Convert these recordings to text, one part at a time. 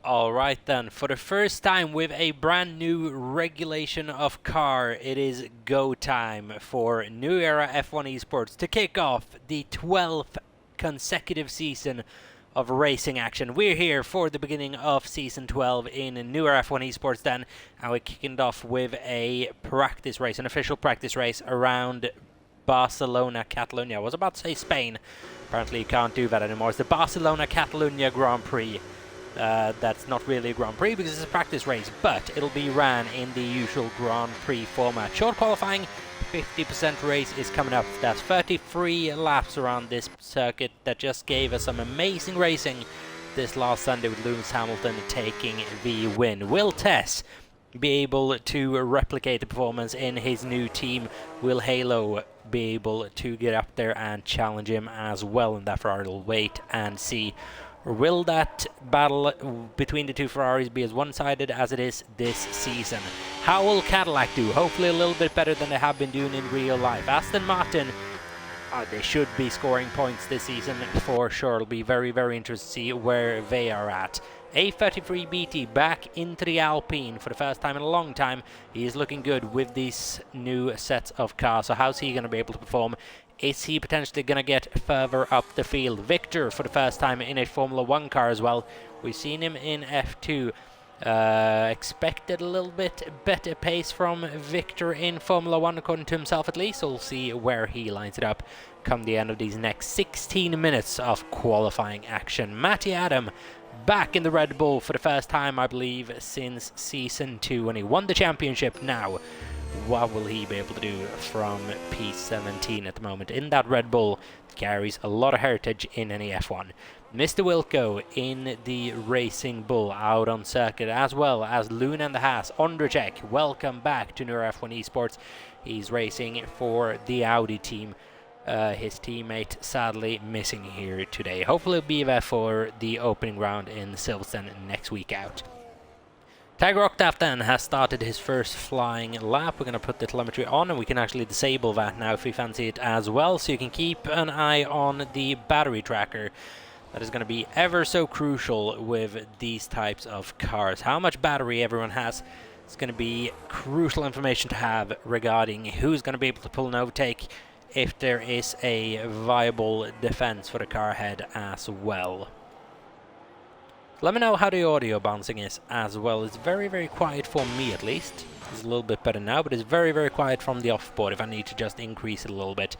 Alright then, for the first time with a brand new regulation of car, it is go time for New Era F1 Esports to kick off the 12th consecutive season of racing action. We're here for the beginning of season 12 in New Era F1 Esports then, and we're kicking it off with a practice race, an official practice race around Barcelona, Catalonia. I was about to say Spain. Apparently you can't do that anymore. It's the Barcelona Catalonia Grand Prix. That's not really a Grand Prix because it's a practice race, but it'll be ran in the usual Grand Prix format. Short qualifying, 50% race is coming up. That's 33 laps around this circuit that just gave us some amazing racing this last Sunday with Lewis Hamilton taking the win. Will Tess be able to replicate the performance in his new team? Will Halo be able to get up there and challenge him as well in that Ferrari? We'll wait and see. Or will that battle between the two Ferraris be as one-sided as it is this season? How will Cadillac do? Hopefully a little bit better than they have been doing in real life. Aston Martin, they should be scoring points this season for sure. It'll be very, very interesting to see where they are at. A33 BT back into the Alpine for the first time in a long time. He is looking good with these new sets of cars. So how's he going to be able to perform? Is he potentially going to get further up the field? Victor for the first time in a Formula 1 car as well. We've seen him in F2. Expected a little bit better pace from Victor in Formula 1 according to himself at least. We'll see where he lines it up come the end of these next 16 minutes of qualifying action. Matty Adam back in the Red Bull for the first time, I believe, since Season 2 when he won the championship. Now, what will he be able to do from P17 at the moment in that Red Bull? Carries a lot of heritage in NEF1. Mr. Wilco in the Racing Bull out on circuit, as well as Luna and the Haas. Ondrzejczyk, welcome back to New Era F1 Esports. He's racing for the Audi team. His teammate sadly missing here today. Hopefully he'll be there for the opening round in Silverstone next week out. Tiger Octave then has started his first flying lap. We're going to put the telemetry on and we can actually disable that now if we fancy it as well. So you can keep an eye on the battery tracker. That is going to be ever so crucial with these types of cars. How much battery everyone has is going to be crucial information to have regarding who's going to be able to pull an overtake if there is a viable defense for the car ahead as well. Let me know how the audio bouncing is as well. It's very, very quiet for me at least. It's a little bit better now, but it's very, very quiet from the offboard if I need to just increase it a little bit.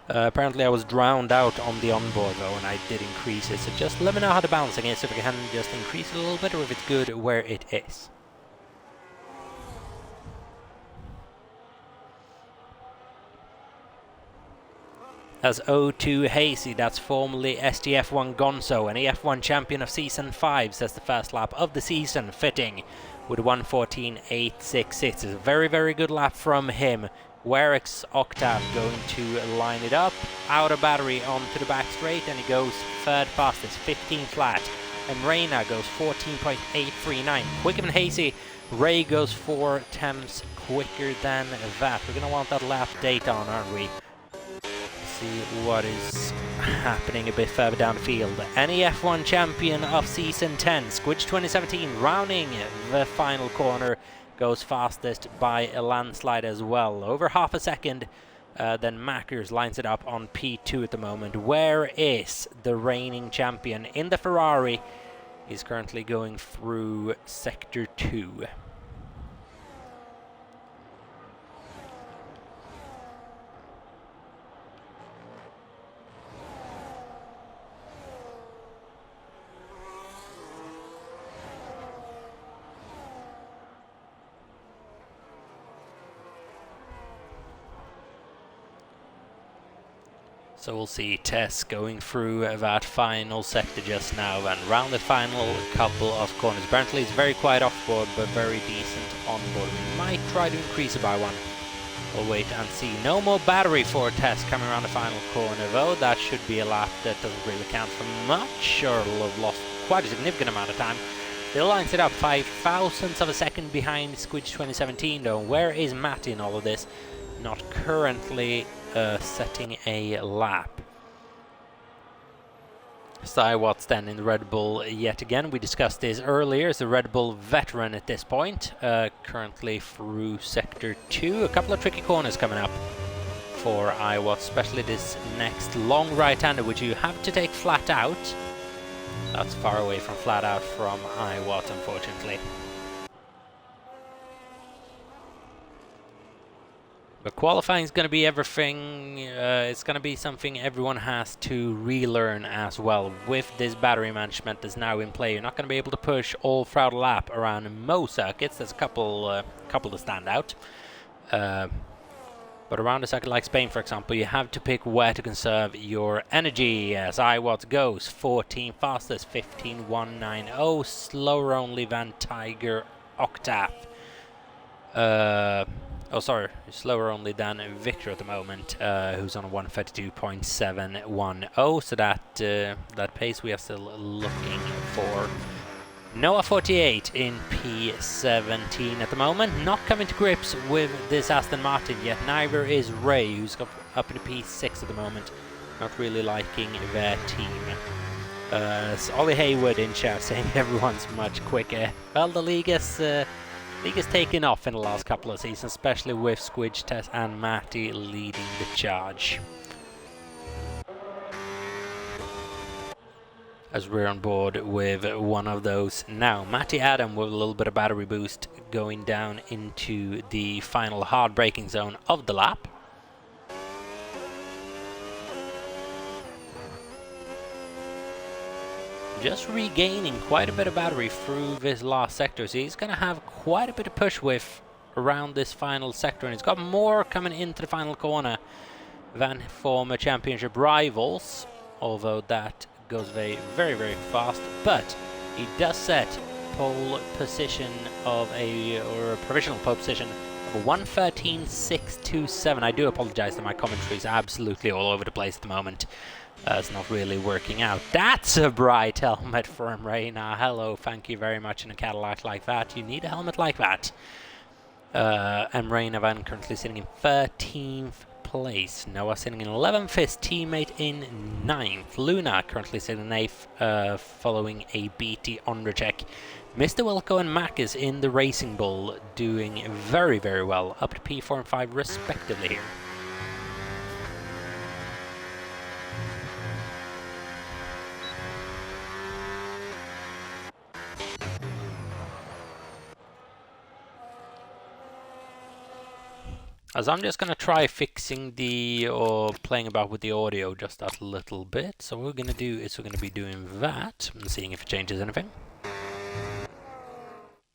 Apparently I was drowned out on the onboard though, and I did increase it. So just let me know how the bouncing is, if I can just increase it a little bit or if it's good where it is. As O2 Hazy, that's formerly STF1 Gonzo, an EF1 champion of Season 5, says the first lap of the season, fitting with 1:14.866. It's a very, very good lap from him. Werex Octave going to line it up, out of battery onto the back straight, and he goes third fastest, 15 flat. And Reina goes 14.839, quicker than Hazy. Ray goes 4 tenths quicker than that. We're going to want that lap data on, aren't we? See what is happening a bit further down the field. NEF1 champion of Season 10, Squidge 2017, rounding the final corner, goes fastest by a landslide as well. Over half a second. Then Mackers lines it up on P2 at the moment. Where is the reigning champion in the Ferrari? He's currently going through Sector 2. So we'll see Tess going through that final sector just now and round the final couple of corners. Apparently it's very quiet off-board but very decent on-board. We might try to increase it by one. We'll wait and see. No more battery for Tess coming around the final corner though. That should be a lap that doesn't really count for much, or will have lost quite a significant amount of time. Still lines it up 5 thousandths of a second behind Squidge 2017 though. Where is Matt in all of this? Not currently setting a lap. Watts then in the Red Bull yet again. We discussed this earlier. It's a Red Bull veteran at this point, currently through Sector 2. A couple of tricky corners coming up for Watts, especially this next long right-hander, which you have to take flat out. That's far away from flat out from Watts, unfortunately. But qualifying is going to be everything. It's going to be something everyone has to relearn as well. With this battery management that's now in play, you're not going to be able to push all throughout a lap around most circuits. There's a couple to stand out. But around a circuit like Spain, for example, you have to pick where to conserve your energy. As Watts goes, 14 fastest, 15.190, slower only than Tiger Octave. Slower only than Victor at the moment, who's on a 132.710. So that pace we are still looking for. Noah 48 in P17 at the moment, not coming to grips with this Aston Martin yet. Neither is Ray, who's up in P6 at the moment, not really liking their team. Ollie Hayward in chat saying everyone's much quicker. Well, the league has taken off in the last couple of seasons, especially with Squidge, Tess and Matty leading the charge. As we're on board with one of those now. Matty Adam with a little bit of battery boost going down into the final hard braking zone of the lap. Just regaining quite a bit of battery through this last sector, so he's going to have quite a bit of push width around this final sector, and he's got more coming into the final corner than former championship rivals, although that goes very, very fast. But he does set pole position of or a provisional pole position of 1:13.627. I do apologize that my commentary is absolutely all over the place at the moment. It's not really working out. That's a bright helmet from Reina. Hello, thank you very much. In a Cadillac like that, you need a helmet like that. And Reina Van currently sitting in 13th place. Noah sitting in 11th, his teammate in 9th. Luna currently sitting in 8th, following a BT on check. Mr. Wilco and Mac is in the Racing Bull, doing very well, up to P4 and 5 respectively here. As I'm just gonna try fixing or playing about with the audio just a little bit. So what we're gonna do is we're gonna be doing that and seeing if it changes anything.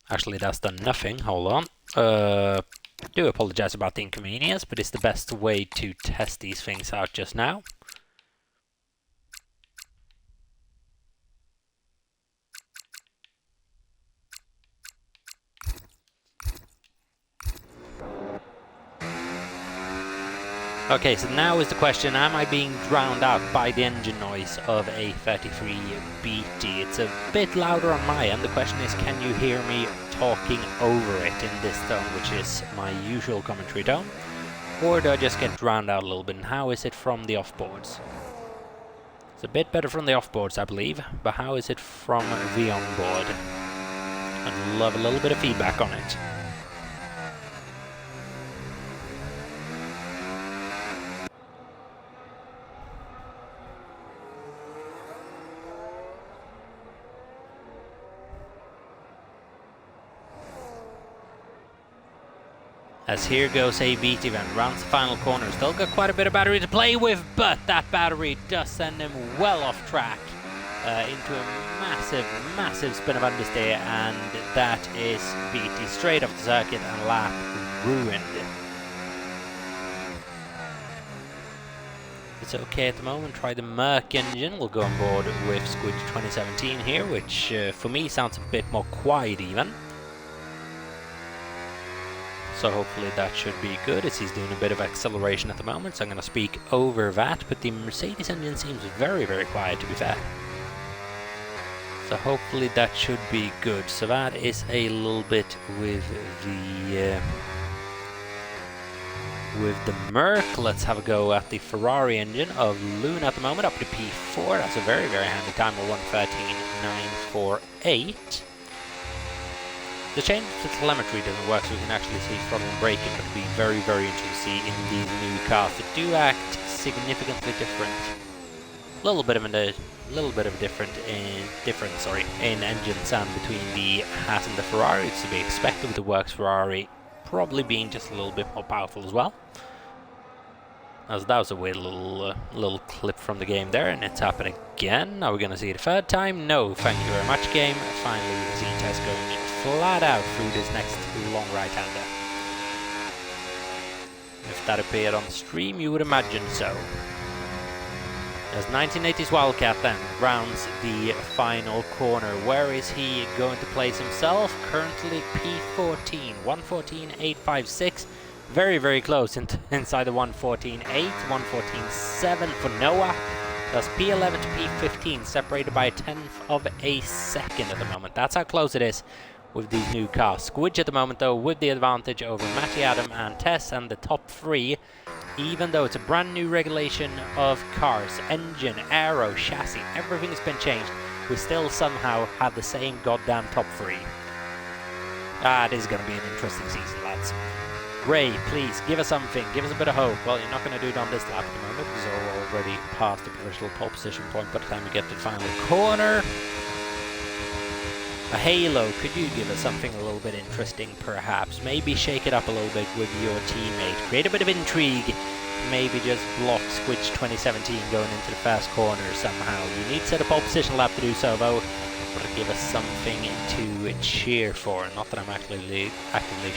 Actually, that's done nothing. Hold on. Do apologize about the inconvenience, but it's the best way to test these things out just now. Okay, so now is the question, am I being drowned out by the engine noise of a 33 BT? It's a bit louder on my end. The question is, can you hear me talking over it in this tone, which is my usual commentary tone? Or do I just get drowned out a little bit? And how is it from the offboards? It's a bit better from the offboards, I believe, but how is it from the onboard? I'd love a little bit of feedback on it. As here goes a BT van, rounds the final corner. Still got quite a bit of battery to play with, but that battery does send him well off track into a massive spin of understeer, and that is BT straight off the circuit and lap ruined. It's okay at the moment. Try the Merc engine. We'll go on board with Squid 2017 here, which for me sounds a bit more quiet even. So hopefully that should be good, as he's doing a bit of acceleration at the moment, so I'm going to speak over that, but the Mercedes engine seems very quiet, to be fair. So hopefully that should be good. So that is a little bit with with the Merc. Let's have a go at the Ferrari engine of Luna at the moment, up to P4. That's a very, very handy time of 1:13.948. The change to telemetry doesn't work, so we can actually see throttle and braking, but it'll be very, very interesting to see in these new cars that do act significantly different. A little bit of a difference in engine sound between the Haas and the Ferrari. It's to be expected with the Works Ferrari probably being just a little bit more powerful as well. As that was a weird little clip from the game there, and it's happened again. Are we going to see it a third time? No, thank you very much, game. Finally, we can see Tess going flat out through this next long right-hander. If that appeared on stream, you would imagine so. As 1980s Wildcat then rounds the final corner. Where is he going to place himself? Currently P14, 1:14.856. Very, very close inside the 1:14.8, 1:14.7 for Noah. That's P11 to P15, separated by a tenth of a second at the moment. That's how close it is with these new cars. Squidge at the moment, though, with the advantage over Matty, Adam, and Tess, and the top three. Even though it's a brand new regulation of cars, engine, aero, chassis, everything has been changed, we still somehow have the same goddamn top three. It is going to be an interesting season, lads. Ray, please, give us something, give us a bit of hope. Well, you're not going to do it on this lap at the moment, because we're already past the provisional pole position point by the time we get to the final corner. A Halo, could you give us something a little bit interesting, perhaps? Maybe shake it up a little bit with your teammate. Create a bit of intrigue. Maybe just block Squidge 2017 going into the fast corner somehow. You need to set a pole position lap to do so, though. But give us something to cheer for. Not that I'm actively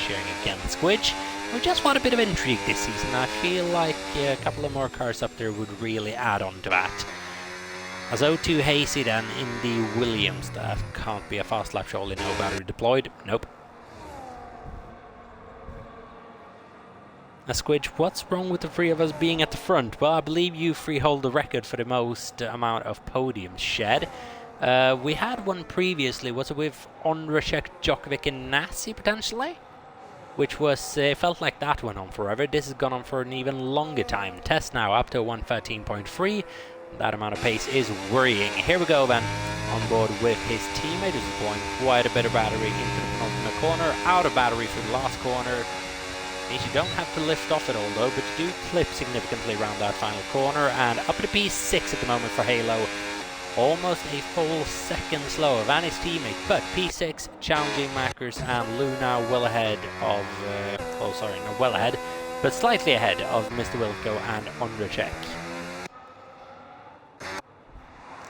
cheering against Squidge. We just want a bit of intrigue this season. I feel like a couple of more cars up there would really add on to that. As O2 Hazy then in the Williams. That can't be a fast lap, surely. No battery deployed. Nope. Squidge, what's wrong with the three of us being at the front? Well, I believe you three hold the record for the most amount of podiums shed. We had one previously. Was it with Ondrejek, Djokovic and Nasi potentially? Which was, felt like that went on forever. This has gone on for an even longer time. Test now up to 1:13.3. That amount of pace is worrying. Here we go then, on board with his teammate, who's deploying quite a bit of battery into the penultimate corner, out of battery for the last corner. Means you don't have to lift off at all though, but you do clip significantly around that final corner, and up to P6 at the moment for Halo. Almost a full second slower than his teammate, but P6 challenging Mackers and Luna well ahead of, not well ahead, but slightly ahead of Mr. Wilco and Ondrejek.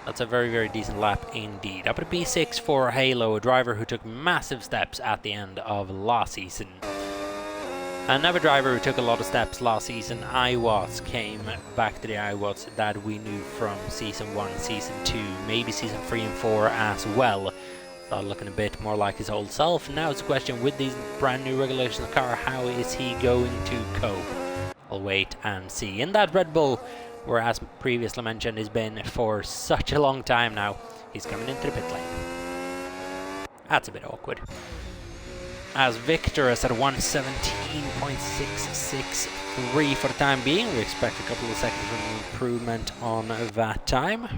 That's a very, very decent lap indeed. Up to P6 for Halo, a driver who took massive steps at the end of last season. Another driver who took a lot of steps last season, iWatts, came back to the iWatts that we knew from Season 1, Season 2, maybe Season 3 and 4 as well. Started looking a bit more like his old self. Now it's a question, with these brand new regulations of the car, how is he going to cope? I'll wait and see. In that Red Bull, where, as previously mentioned, has been for such a long time now, he's coming into the pit lane. That's a bit awkward. As Victor is at 1:17.663 for the time being. We expect a couple of seconds of improvement on that time.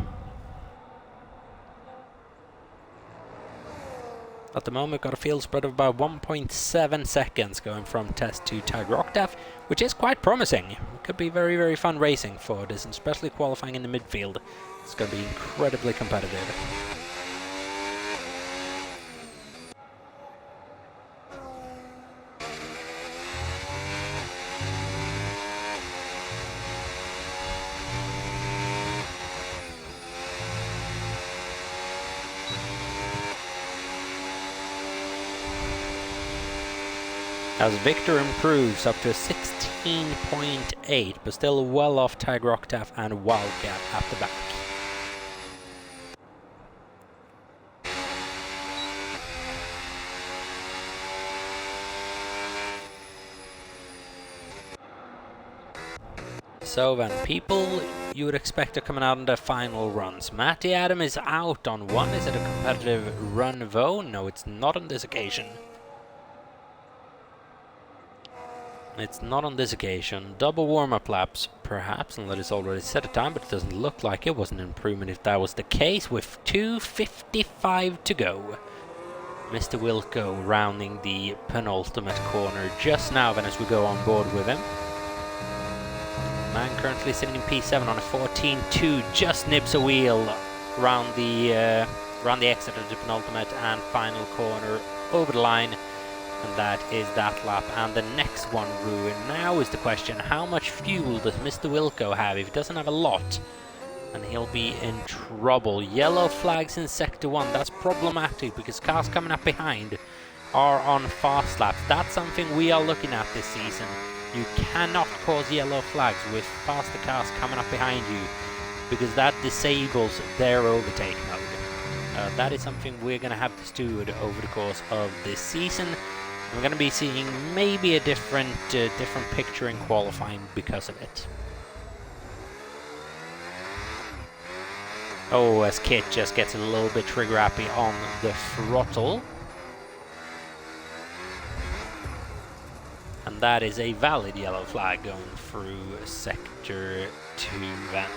At the moment, got a field spread of about 1.7 seconds going from Test to Tiger Octave, which is quite promising. It could be very, very fun racing for this, and especially qualifying in the midfield. It's going to be incredibly competitive. As Victor improves up to 16.8, but still well off Tiger Octave and Wildcat at the back. So then, people you would expect are coming out in their final runs. Matty Adam is out on one. Is it a competitive run though? No, it's not on this occasion. It's not on this occasion. Double warm-up laps, perhaps, and that is already set a time, but it doesn't look like it was an improvement if that was the case, with 2:55 to go. Mr. Wilco rounding the penultimate corner just now, then as we go on board with him. Man currently sitting in P7 on a 14.2, just nips a wheel around the exit of the penultimate and final corner over the line. And that is that lap, and the next one ruined. Now is the question, how much fuel does Mr. Wilco have? If he doesn't have a lot, then he'll be in trouble. Yellow flags in Sector 1, that's problematic because cars coming up behind are on fast laps. That's something we are looking at this season. You cannot cause yellow flags with faster cars coming up behind you, because that disables their overtake mode. That is something we're going to have to steward over the course of this season. We're going to be seeing maybe a different picture in qualifying because of it. Oh, as Kit just gets a little bit trigger happy on the throttle. And that is a valid yellow flag going through Sector 2 then.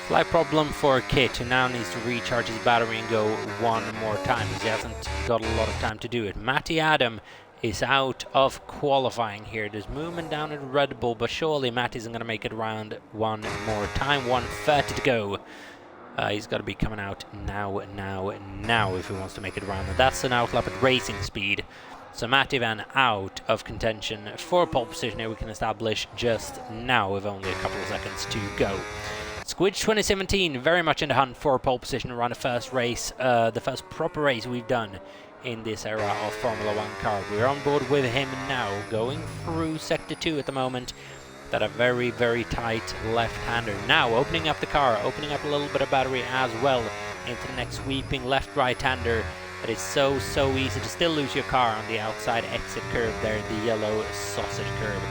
Slight problem for Kit, who now needs to recharge his battery and go one more time, because he hasn't got a lot of time to do it. Matty Adam is out of qualifying here. There's movement down at Red Bull, but surely Matty's going to make it around one more time. 1:30 to go. He's got to be coming out now if he wants to make it around. And that's an outlap at racing speed. So Matty Van out of contention for pole position here, we can establish just now with only a couple of seconds to go. Squidge 2017 very much in the hunt for pole position around the first race, the first proper race we've done in this era of Formula 1 car. We're on board with him now, going through Sector 2 at the moment. That a very, very tight left-hander. Now opening up the car, opening up a little bit of battery as well into the next sweeping left-right-hander. That is so easy to still lose your car on the outside exit curve there, the yellow sausage curve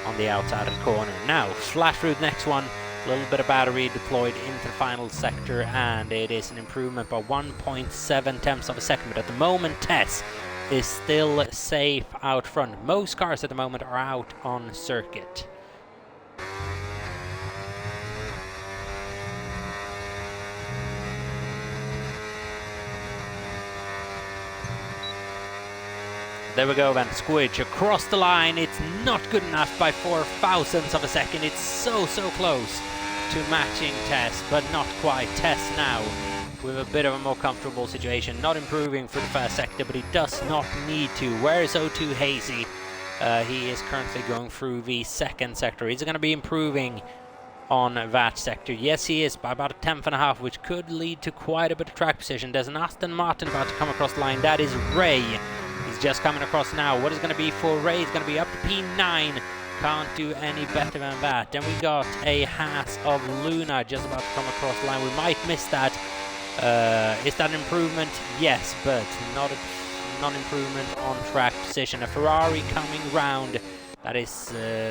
on the outside of the corner. Now, flat through the next one. A little bit of battery deployed into the final sector, and it is an improvement by 1.7 tenths of a second. But at the moment, Tess is still safe out front. Most cars at the moment are out on circuit. There we go then, Squidge across the line. It's not good enough by 4 thousandths of a second. It's so close to matching Tess, but not quite. Tess now with a bit of a more comfortable situation, not improving for the first sector, but he does not need to. Where's O2 Hazy? He is currently going through the second sector. He's going to be improving on that sector. Yes, he is, by about a tenth and a half, which could lead to quite a bit of track position. There's an Aston Martin about to come across the line. That is Ray. He's just coming across now. What is going to be for Ray? He's going to be up to P9. Can't do any better than that. Then we got a Haas of Luna just about to come across the line. We might miss that. Is that an improvement? Yes, but not an improvement on track position. A Ferrari coming round. That is,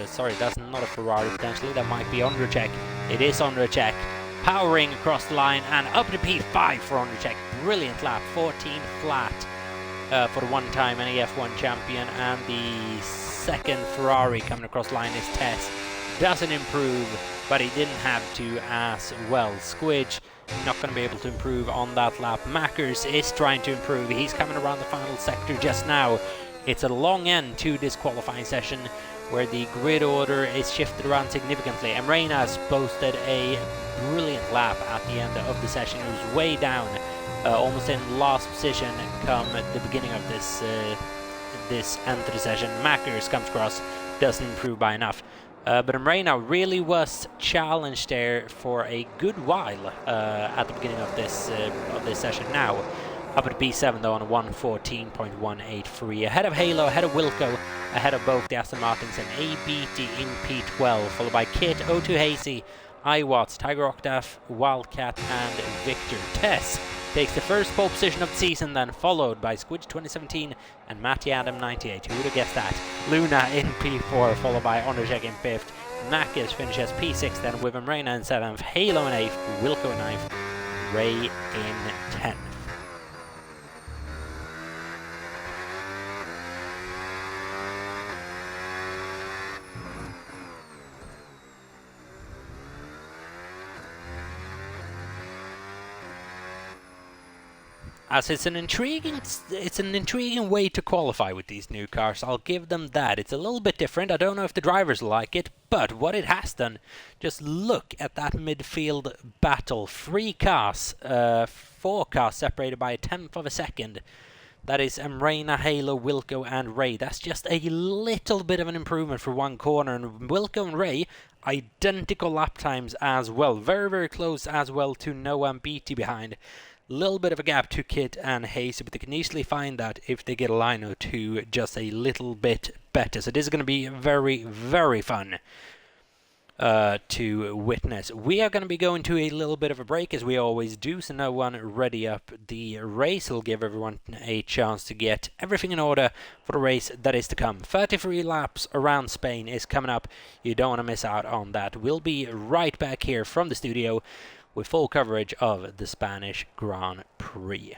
sorry, that's not a Ferrari potentially. That might be Ondracek. It is Ondracek. Powering across the line and up to P5 for Ondracek. Brilliant lap. 14 flat for the one-time NEF1 champion. And the second Ferrari coming across the line is Tess. Doesn't improve, but he didn't have to as well. Squidge not going to be able to improve on that lap. Mackers is trying to improve. He's coming around the final sector just now. It's a long end to this qualifying session where the grid order is shifted around significantly. Emrenas posted a brilliant lap at the end of the session. It was way down, almost in last position come at the beginning of this end to the session. Mackers comes across, doesn't improve by enough. But Emrena really was challenged there for a good while at the beginning of this session. Now up at P7 though on a 1:14.183, ahead of Halo, ahead of Wilco, ahead of both the Aston Martins, and ABT in P12, followed by Kit, O2 Hazy, iWatts, Tiger Octave, Wildcat, and Victor. Tess takes the first pole position of the season, then followed by Squidge 2017 and Matty Adam 98. Who would have guessed that? Luna in P4, followed by Ondracek in 5th. Mackis finishes P6, then with Emrena in 7th, Halo in 8th, Wilco in 9th, Ray in 10th. as it's an intriguing way to qualify with these new cars. I'll give them that. It's a little bit different. I don't know if the drivers like it, but what it has done, just look at that midfield battle. 4 cars separated by a tenth of a second. That is Emreina, Halo, Wilco, and Ray. That's just a little bit of an improvement for one corner. And Wilco and Ray, identical lap times as well. Very, very close as well to Noah and BT behind. Little bit of a gap to Kit and Hayes, but they can easily find that if they get a line or two just a little bit better. So this is going to be very, very fun to witness. We are going to be going to a little bit of a break as we always do, so no one ready up the race. Will give everyone a chance to get everything in order for the race that is to come. 33 laps around Spain is coming up. You don't want to miss out on that. We'll be right back here from the studio with full coverage of the Spanish Grand Prix.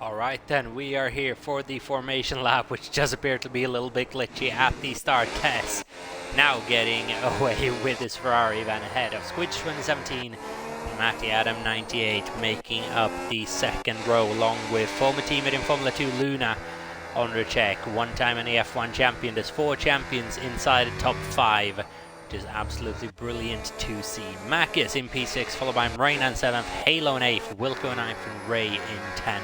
Alright then, we are here for the formation lap, which does appear to be a little bit glitchy at the start. Tess now getting away with his Ferrari van ahead of Squidge 2017 and Matty Adam 98 making up the second row, along with former teammate in Formula 2 Luna under check, one-time NEF1 champion. There's 4 champions inside the top 5, which is absolutely brilliant to see. Macus in P6, followed by Rain in 7th, Halo in 8th, Wilco in 9th, and Ray in 10th.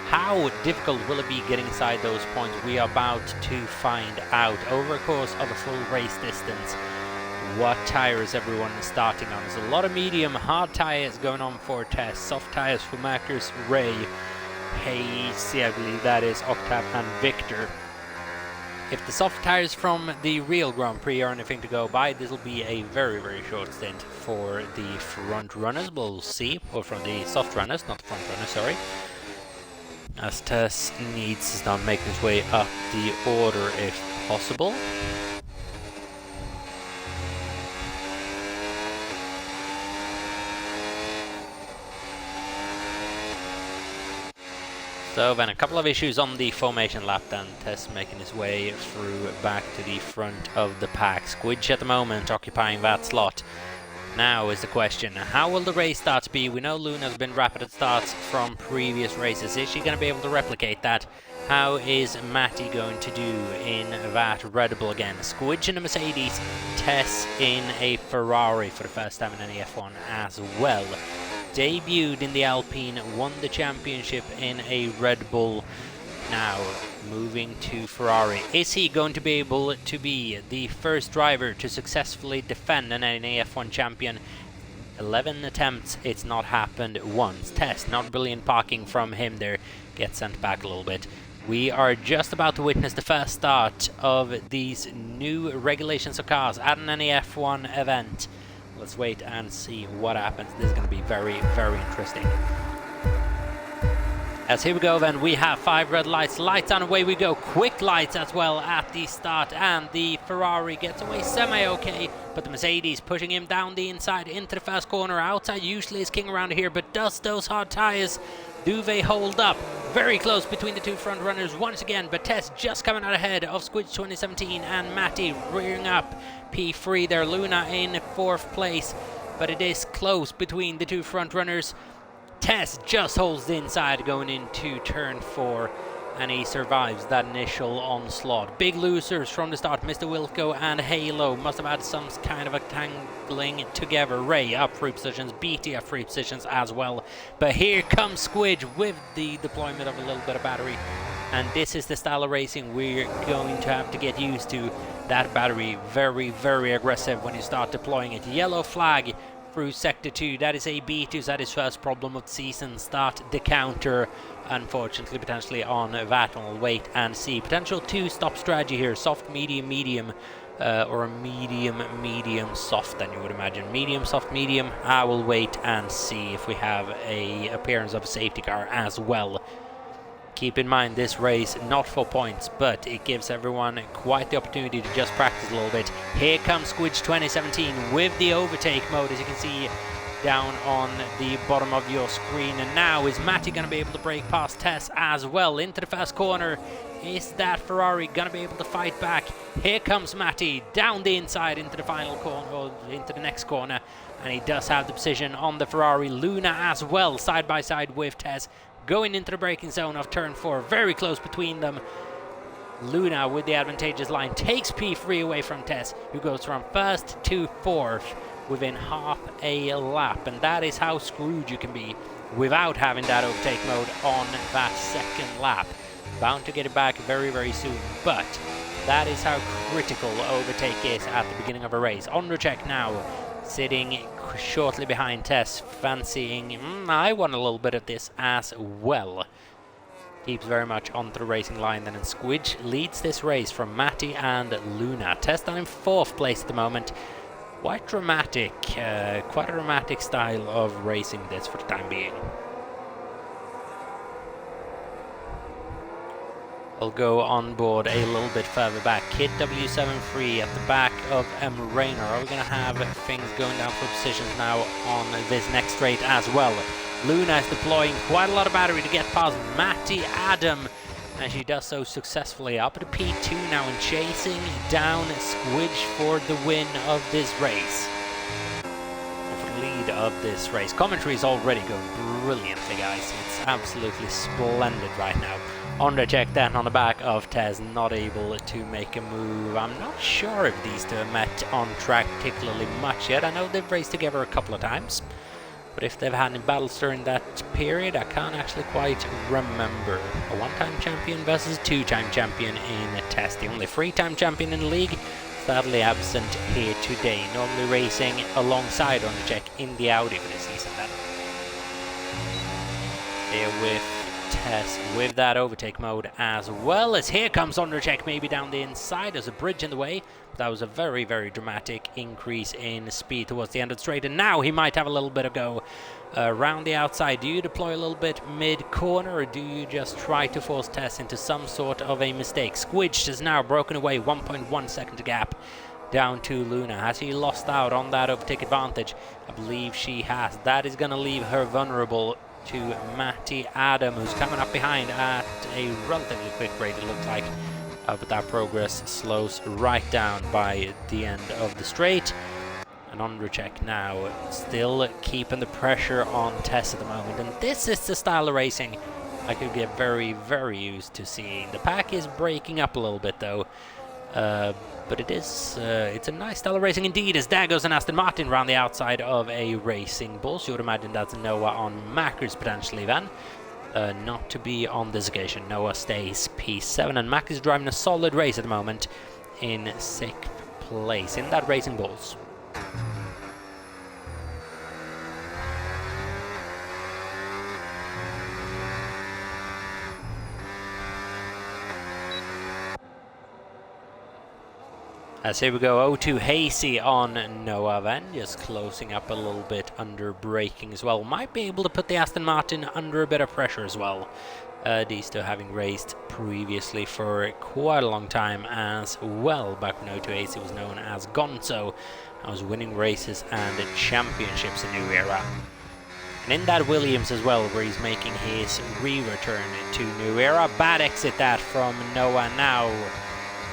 How difficult will it be getting inside those points? We are about to find out over the course of a full race distance what tires everyone is starting on. There's a lot of medium, hard tires going on for Tess, soft tires for Macus, Ray, Hayes, I believe that is, Octave and Victor. If the soft tires from the real Grand Prix are anything to go by, this will be a very, very short stint for the front runners. We'll see, or from the soft runners, not the front runners, sorry. As Tess needs to start making his way up the order if possible. So then a couple of issues on the formation lap then. Tess making his way through back to the front of the pack. Squidge at the moment occupying that slot. Now is the question, how will the race starts be? We know Luna's been rapid at starts from previous races. Is she going to be able to replicate that? How is Matty going to do in that Red Bull again? Squidge in a Mercedes, Tess in a Ferrari for the first time in NEF1 as well. Debuted in the Alpine, won the championship in a Red Bull. Now moving to Ferrari. Is he going to be able to be the first driver to successfully defend an NEF1 champion? 11 attempts, it's not happened once. Test, not brilliant parking from him there, gets sent back a little bit. We are just about to witness the first start of these new regulations of cars at an NEF1 event. Let's wait and see what happens. This is going to be very, very interesting. As here we go then, we have 5 red lights, lights on, away we go, quick lights as well at the start, and the Ferrari gets away semi-okay, but the Mercedes pushing him down the inside into the first corner. Outside usually is king around here, but does those hard tires, do they hold up? Very close between the 2 front runners once again, but Tess just coming out ahead of Squidge 2017 and Matty rearing up P3 there. Luna in 4th place, but it is close between the 2 front runners. Tess just holds the inside going into turn 4, and he survives that initial onslaught. Big losers from the start, Mr. Wilco and Halo must have had some kind of a tangling together. Ray up 3 positions, BT up 3 positions as well. But here comes Squidge with the deployment of a little bit of battery, and this is the style of racing we're going to have to get used to. That battery, very, very aggressive when you start deploying it. Yellow flag through sector 2, that is a B2, that is first problem of the season. Start the counter, unfortunately, potentially on that one. We'll wait and see. Potential 2-stop strategy here, soft, medium, medium, or medium, medium, soft, then you would imagine. Medium, soft, medium. I will wait and see if we have a appearance of a safety car as well. Keep in mind, this race not for points, but it gives everyone quite the opportunity to just practice a little bit. Here comes Squidge 2017 with the overtake mode, as you can see down on the bottom of your screen. And now is Matty going to be able to break past Tess as well into the first corner? Is that Ferrari going to be able to fight back? Here comes Matty down the inside into the final corner, or into the next corner, and he does have the position on the Ferrari. Luna as well, side by side with Tess, going into the braking zone of turn 4, very close between them. Luna with the advantageous line takes P3 away from Tess, who goes from 1st to 4th within half a lap, and that is how screwed you can be without having that overtake mode on that second lap. Bound to get it back very, very soon, but that is how critical overtake is at the beginning of a race. On check now, sitting shortly behind Tess, fancying, I want a little bit of this as well. Keeps very much onto the racing line then, and Squidge leads this race from Matty and Luna. Tess down in 4th place at the moment. Quite dramatic, quite a dramatic style of racing this for the time being. I'll go on board a little bit further back. Kit W73 at the back of M. Rayner. Are we going to have things going down for positions now on this next straight as well? Luna is deploying quite a lot of battery to get past Matty Adam, and she does so successfully. Up at P2 now and chasing down Squidge for the win of this race. For the lead of this race. Commentary is already going brilliantly, guys. It's absolutely splendid right now. Undercheck then on the back of Tez, not able to make a move. I'm not sure if these two have met on track particularly much yet. I know they've raced together a couple of times, but if they've had any battles during that period, I can't actually quite remember. A one-time champion versus a two-time champion in a test. The only three-time champion in the league, sadly absent here today. Normally racing alongside Undercheck in the Audi for this season then. Here with Tess with that overtake mode, as well as here comes Undercheck maybe down the inside. There's a bridge in the way. That was a very, very dramatic increase in speed towards the end of the straight, and now he might have a little bit of go around the outside. Do you deploy a little bit mid-corner, or do you just try to force Tess into some sort of a mistake? Squidged has now broken away, 1.1 second gap down to Luna. Has he lost out on that overtake advantage? I believe she has. That is going to leave her vulnerable to Matty Adam, who's coming up behind at a relatively quick rate, it looks like. But that progress slows right down by the end of the straight. And Undercheck now still keeping the pressure on Tess at the moment. And this is the style of racing I could get very, very used to seeing. The pack is breaking up a little bit though. But it's a nice style of racing indeed, as there goes an Aston Martin around the outside of a Racing Bull. So you would imagine that's Noah on Mackers potentially then. Not to be on this occasion. Noah stays P7, and Mack is driving a solid race at the moment in 6th place in that Racing Bulls. As here we go, O2 Hasty on Noah then, just closing up a little bit under braking as well. Might be able to put the Aston Martin under a bit of pressure as well. These two having raced previously for quite a long time as well. Back when O2 Hasty was known as Gonzo, I was winning races and championships in New Era. And in that Williams as well, where he's making his re-return to New Era. Bad exit that from Noah now.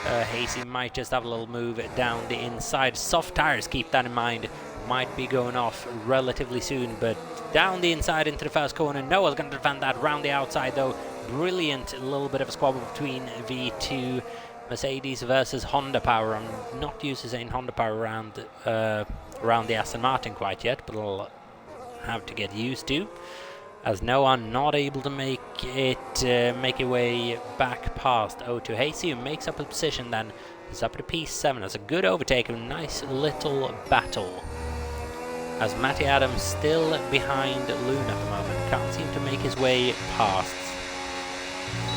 Hasty might just have a little move down the inside. Soft tires, keep that in mind, might be going off relatively soon, but down the inside into the first corner. Noah's going to defend that round the outside though. Brilliant little bit of a squabble between V2 Mercedes versus Honda Power. I'm not used to saying Honda Power around the Aston Martin quite yet, but I'll have to get used to. As Noah not able to make a way back past O2 Hasty, who makes up a position then. It's up to P7. That's a good overtake, a nice little battle. As Matty Adams still behind Luna at the moment, can't seem to make his way past.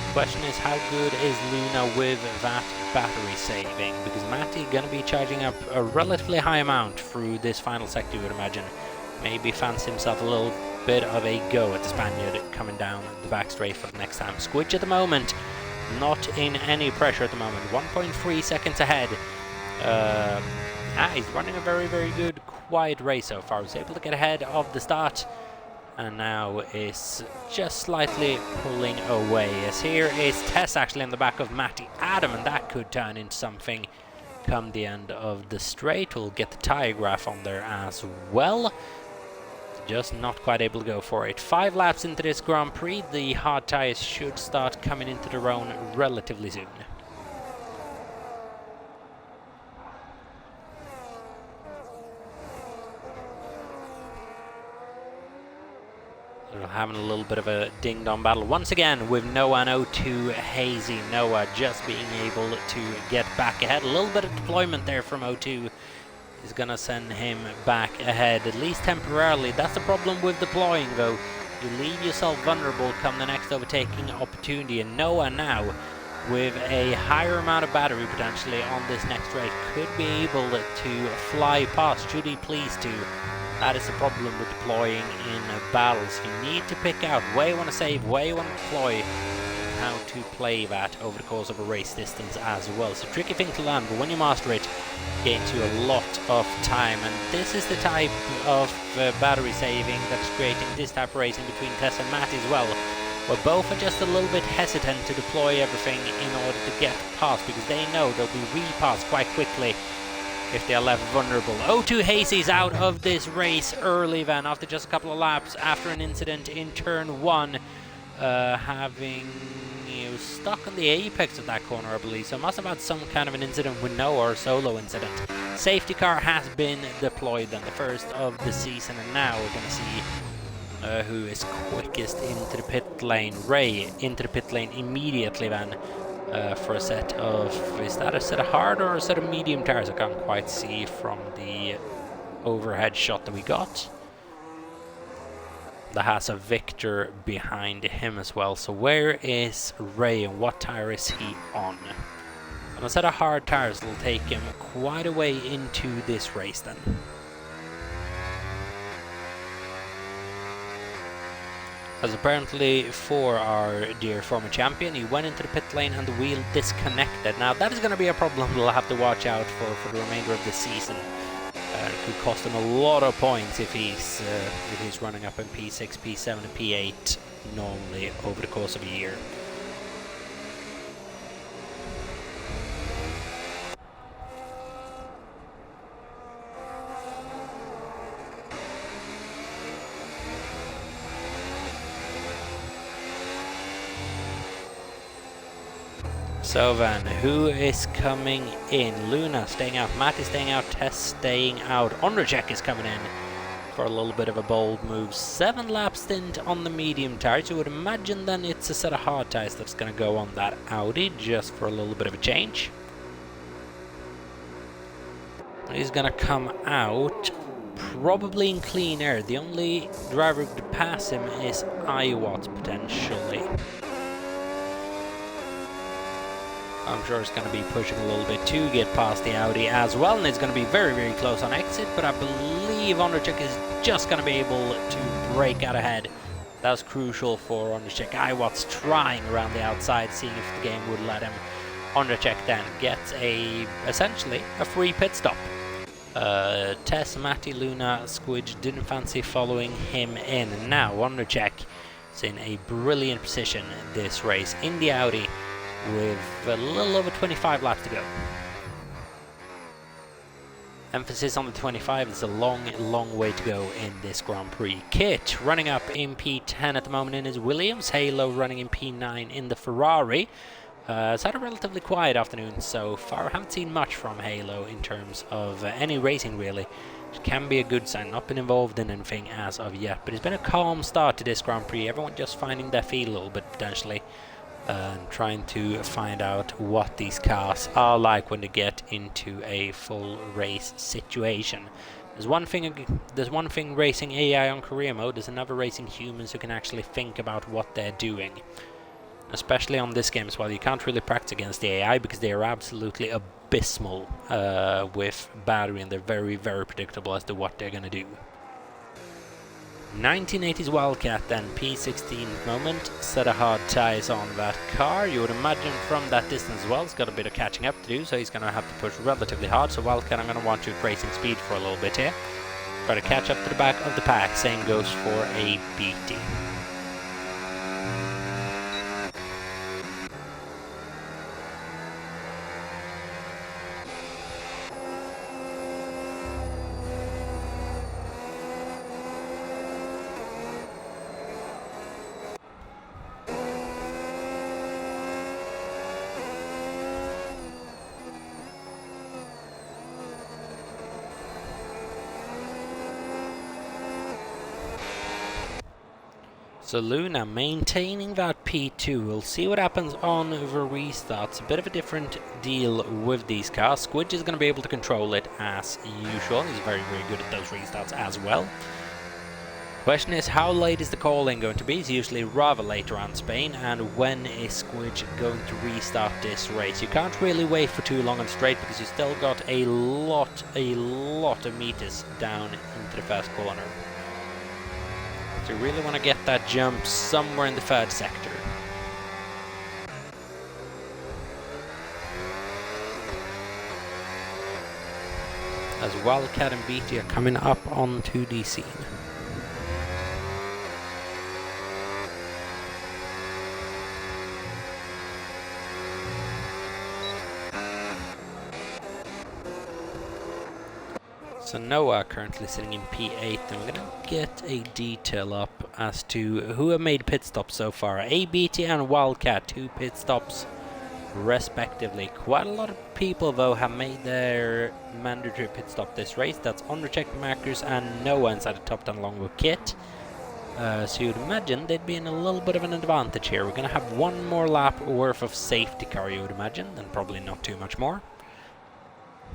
The question is, how good is Luna with that battery saving? Because Matty gonna be charging up a relatively high amount through this final sector, you would imagine. Maybe fancy himself a little bit of a go at the Spaniard coming down the back straight for the next time. Squidge at the moment, not in any pressure at the moment. 1.3 seconds ahead. He's running a very, very good, quiet race so far. He's able to get ahead of the start, and now is just slightly pulling away. As here is Tess actually in the back of Matty Adam, and that could turn into something come the end of the straight. We'll get the tire graph on there as well. Just not quite able to go for it. 5 laps into this Grand Prix, the hard tires should start coming into their own relatively soon. They're having a little bit of a ding-dong battle once again with Noah and O2 Hasty. Noah just being able to get back ahead. A little bit of deployment there from O2 is going to send him back ahead, at least temporarily. That's the problem with deploying though. You leave yourself vulnerable come the next overtaking opportunity, and Noah now with a higher amount of battery potentially on this next race could be able to fly past should he please to. That is the problem with deploying in battles. You need to pick out where you want to save, where you want to deploy how to play that over the course of a race distance as well. It's a tricky thing to learn, but when you master it, gains you a lot of time, and this is the type of battery saving that's creating this type of racing between Tess and Matt as well, where both are just a little bit hesitant to deploy everything in order to get past, because they know they'll be repassed quite quickly if they are left vulnerable. O2 Hazy's out of this race early then, after just a couple of laps, after an incident in turn 1, having stuck on the apex of that corner, I believe, so must have had some kind of an incident with Noah, or solo incident. Safety car has been deployed then, the first of the season, and now we're going to see who is quickest into the pit lane. Ray into the pit lane immediately then, for a set of, is that a set of hard or a set of medium tires? I can't quite see from the overhead shot that we got. That has a Victor behind him as well. So where is Ray and what tire is he on? On a set of hard tires will take him quite a way into this race then. As apparently for our dear former champion, he went into the pit lane and the wheel disconnected. Now that is going to be a problem we'll have to watch out for the remainder of the season. It could cost him a lot of points if he's running up in P6, P7 and P8 normally over the course of a year. So then, who is coming in? Luna staying out, Matt is staying out, Tess staying out, Ondrejek is coming in for a little bit of a bold move. 7 lap stint on the medium tires. You would imagine then it's a set of hard tires that's going to go on that Audi, just for a little bit of a change. He's going to come out probably in clean air. The only driver to pass him is Iwatts potentially. I'm sure it's going to be pushing a little bit to get past the Audi as well, and it's going to be very, very close on exit, but I believe Ondrejek is just going to be able to break out ahead. That was crucial for Ondrejek. Iwatts trying around the outside, seeing if the game would let him. Ondrejek then gets essentially a free pit stop. Tess, Matty, Luna, Squidge didn't fancy following him in, and now Ondrejek is in a brilliant position this race in the Audi, with a little over 25 laps to go. Emphasis on the 25, it's a long way to go in this Grand Prix. Kit running up in P10 at the moment in his Williams, Halo running in P9 in the Ferrari. It's had a relatively quiet afternoon so far. I haven't seen much from Halo in terms of any racing really. It can be a good sign, not been involved in anything as of yet, but it's been a calm start to this Grand Prix. Everyone just finding their feet a little bit potentially. And trying to find out what these cars are like when they get into a full race situation. There's one thing racing AI on career mode, there's another racing humans who can actually think about what they're doing. Especially on this game as well, you can't really practice against the AI because they are absolutely abysmal with battery, and they're very, very predictable as to what they're going to do. 1980s Wildcat then, P16 moment, set of hard tires on that car. You would imagine from that distance as well, it's got a bit of catching up to do, so he's going to have to push relatively hard. So Wildcat, I'm going to want you racing speed for a little bit here. Try to catch up to the back of the pack, same goes for a BT. So Luna maintaining that P2. We'll see what happens on the restarts. A bit of a different deal with these cars. Squidge is going to be able to control it as usual. He's very, very good at those restarts as well. Question is, how late is the call-in going to be? It's usually rather late around Spain. And when is Squidge going to restart this race? You can't really wait for too long on straight because you still got a lot of meters down into the first corner. So you really want to get that jump somewhere in the third sector. as Wildcat and BT are coming up onto the scene. So Noah currently sitting in P8, and we're going to get a detail up as to who have made pit stops so far. ABT and Wildcat, 2 pit stops respectively. Quite a lot of people though have made their mandatory pit stop this race. That's Undercheck, Markers and Noah inside the top 10 along with Kit. So you'd imagine they'd be in a little bit of an advantage here. We're going to have 1 more lap worth of safety car, you would imagine, and probably not too much more.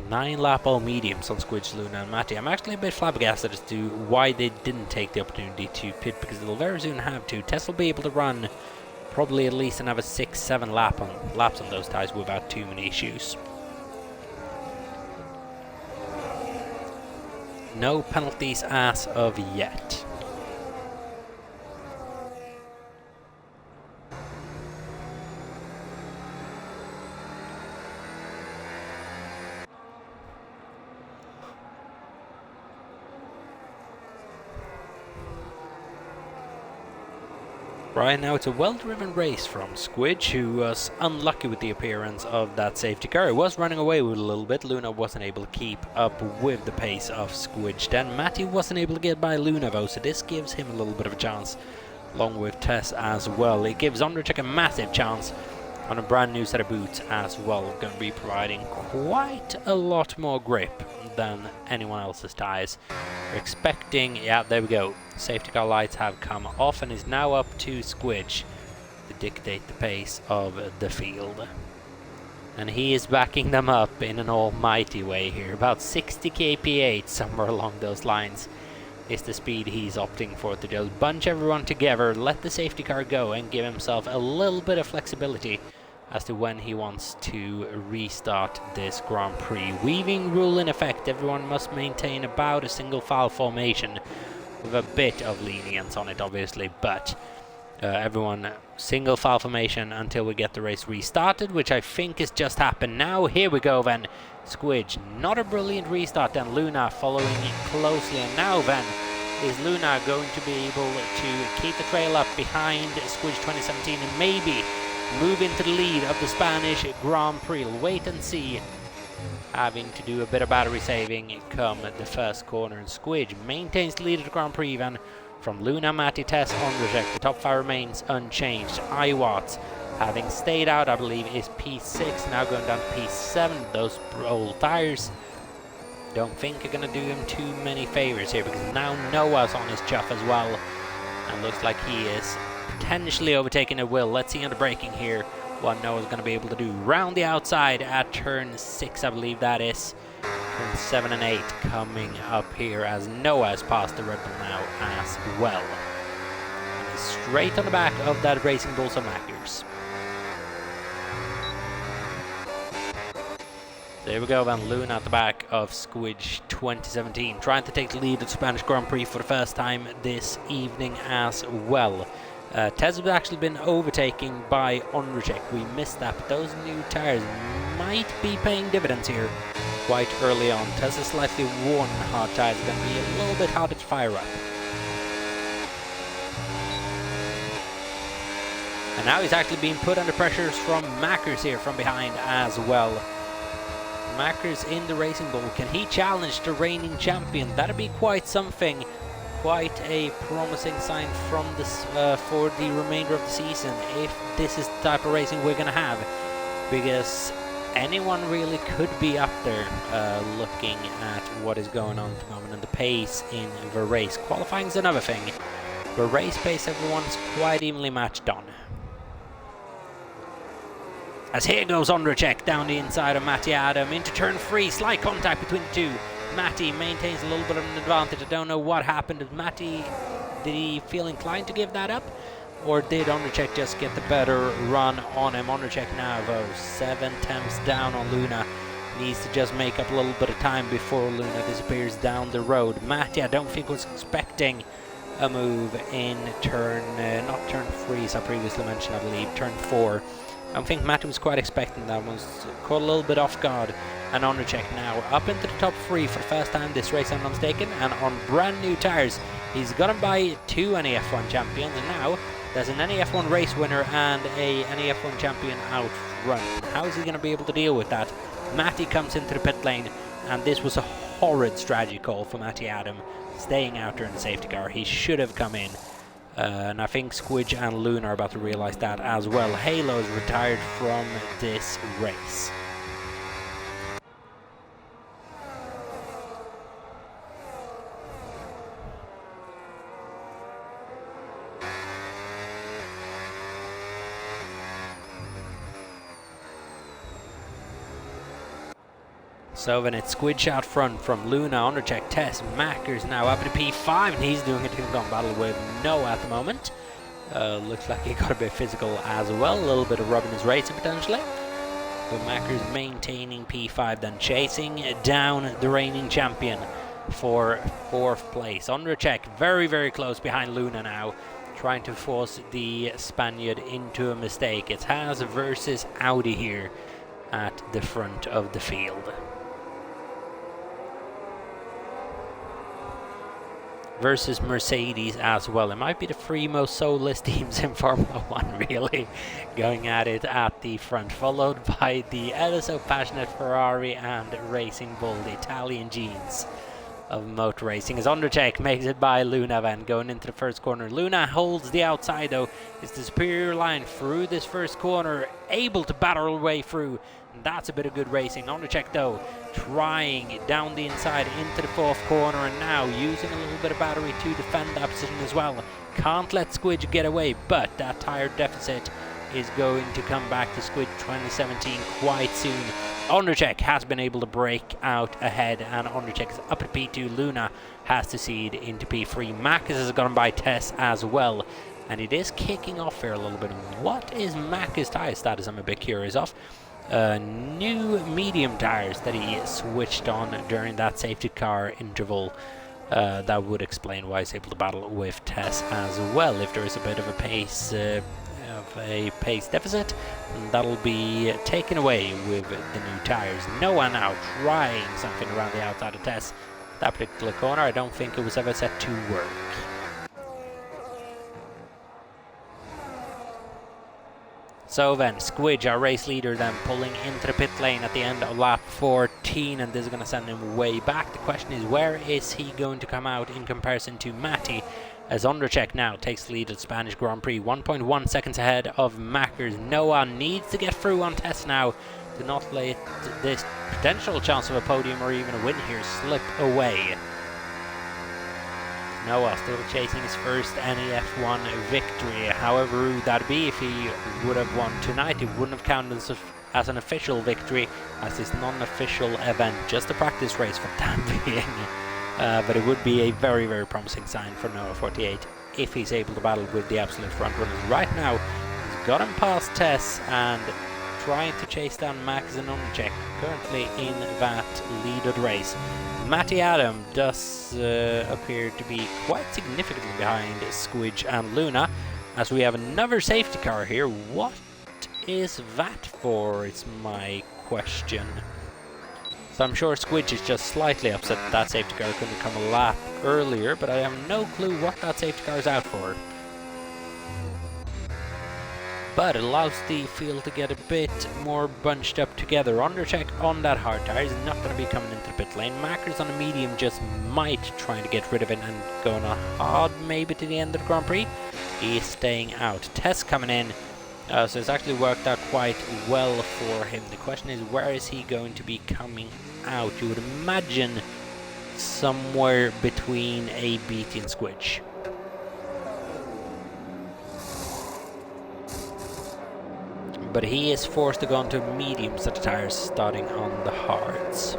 9 lap all mediums on Squidge, Luna and Matty. I'm actually a bit flabbergasted as to why they didn't take the opportunity to pit, because they'll very soon have to. Tess will be able to run probably at least another 6-7 laps on those tyres without too many issues. No penalties as of yet. Right now it's a well-driven race from Squidge, who was unlucky with the appearance of that safety car. It was running away with a little bit. Luna wasn't able to keep up with the pace of Squidge. Then Matty wasn't able to get by Luna though, so this gives him a little bit of a chance, along with Tess as well. It gives Undercheck a massive chance on a brand new set of boots as well. Going to be providing quite a lot more grip than anyone else's tyres. We're expecting, yeah, there we go. Safety car lights have come off and is now up to Squidge to dictate the pace of the field. And he is backing them up in an almighty way here. About 60 kph, somewhere along those lines, is the speed he's opting for to just bunch everyone together, let the safety car go and give himself a little bit of flexibility as to when he wants to restart this Grand Prix. Weaving rule in effect, everyone must maintain about a single file formation with a bit of lenience on it obviously, but everyone single file formation until we get the race restarted, which I think has just happened now. Here we go then. Squidge, not a brilliant restart, and Luna following it closely, and now then is Luna going to be able to keep the trail up behind Squidge 2017 and maybe move into the lead of the Spanish Grand Prix? We'll wait and see. Having to do a bit of battery saving come the first corner, and Squidge maintains the lead of the Grand Prix then from Luna, Matty, Tess, Ondrzej. The top 5 remains unchanged. iWatts, having stayed out, I believe, is P6, now going down to P7. Those old tires don't think are going to do him too many favors here, because now Noah's on his chuff as well, and looks like he is potentially overtaking a Will. Let's see on the braking here what Noah's going to be able to do. Round the outside at turn 6, I believe that is. Turn 7 and 8 coming up here as Noah has passed the Red Bull now as well. And he's straight on the back of that Racing Bulls of Mackers. There we go then, Luna at the back of Squidge 2017, trying to take the lead at the Spanish Grand Prix for the first time this evening as well. Tez has actually been overtaken by Ondrzej. We missed that, but those new tyres might be paying dividends here quite early on. Tez is slightly worn hard tyres, are going to be a little bit harder to fire up. And now he's actually being put under pressures from Mackers here from behind as well. Mackers in the Racing Bull, can he challenge the reigning champion? That'd be quite something. Quite a promising sign from this for the remainder of the season, if this is the type of racing we're going to have, because anyone really could be up there looking at what is going on at the moment and the pace in the race. Qualifying is another thing, but race pace everyone's quite evenly matched on. As here goes Ondrzej down the inside of Matty Adam into turn 3, slight contact between the two. Matty maintains a little bit of an advantage. I don't know what happened. Did he feel inclined to give that up? Or did Ondrzej just get the better run on him? Ondrzej now though, 7/10 down on Luna. Needs to just make up a little bit of time before Luna disappears down the road. Matty, I don't think was expecting a move in turn, not turn 3 as I previously mentioned, I believe, turn 4. I think Matty was quite expecting that, was caught a little bit off guard and Ondercheck now up into the top 3 for the first time this race, I'm not mistaken, and on brand new tyres. He's gotten by 2 NEF1 champions, and now there's an NEF1 race winner and a NEF1 champion out front. How is he going to be able to deal with that? Matty comes into the pit lane, and this was a horrid strategy call for Matty Adam, staying out there in the safety car. He should have come in. And I think Squidge and Luna are about to realize that as well. Halo is retired from this race. So then it's Squidge out front from Luna, Undercheck, Tess, Macker's now up to P5, and he's doing a two-gun battle with Noah at the moment. Looks like he got a bit physical as well, a little bit of rubbing his racing potentially. But Macker's maintaining P5, then chasing down the reigning champion for 4th place. Undercheck very, very close behind Luna now, trying to force the Spaniard into a mistake. It's Haas versus Audi here at the front of the field. Versus Mercedes as well. It might be the 3 most soulless teams in Formula 1 really going at it at the front, followed by the ever so passionate Ferrari and Racing Bull, the Italian genes of motor racing. As Undercheck makes it by Luna then going into the first corner. Luna holds the outside though. It's the superior line through this first corner, able to battle her way through. And that's a bit of good racing. Undercheck though, trying down the inside into the 4th corner, and now using a little bit of battery to defend that position as well. Can't let Squidge get away, but that tyre deficit is going to come back to Squidge 2017 quite soon. Undercheck has been able to break out ahead, and Undercheck is up at P2. Luna has to cede into P3. Macus has gone by Tess as well, and it is kicking off here a little bit. What is Macus' tyre status? I'm a bit curious of. New medium tires that he switched on during that safety car interval. That would explain why he's able to battle with Tess as well. If there is a bit of a pace deficit, that'll be taken away with the new tires. Noah now trying something around the outside of Tess. That particular corner, I don't think it was ever set to work. So then, Squidge, our race leader, then pulling into the pit lane at the end of lap 14, and this is going to send him way back. The question is, where is he going to come out in comparison to Matty? As Undercheck now takes the lead at Spanish Grand Prix, 1.1 seconds ahead of Mackers. Noah needs to get through on Tess now to not let this potential chance of a podium or even a win here slip away. Noah still chasing his first NEF1 victory. However rude that'd be if he would have won tonight. It wouldn't have counted as an official victory, as this non-official event, just a practice race for the time being. But it would be a very, very promising sign for Noah 48 if he's able to battle with the absolute front runners. Right now, he's got him past Tess and trying to chase down Max and Undercheck, currently in that leaded race. Matty Adam does appear to be quite significantly behind Squidge and Luna, as we have another safety car here. What is that for, is my question. So I'm sure Squidge is just slightly upset that safety car couldn't come a lap earlier, but I have no clue what that safety car is out for. But it allows the field to get a bit more bunched up together. Undercheck on that hard tire is not going to be coming into the pit lane. Mackers on a medium just might try to get rid of it and go on a hard maybe to the end of the Grand Prix. He is staying out. Tess coming in. So it's actually worked out quite well for him. The question is, where is he going to be coming out? You would imagine somewhere between a BT and Squidge. But he is forced to go onto mediums at the tires, starting on the hards.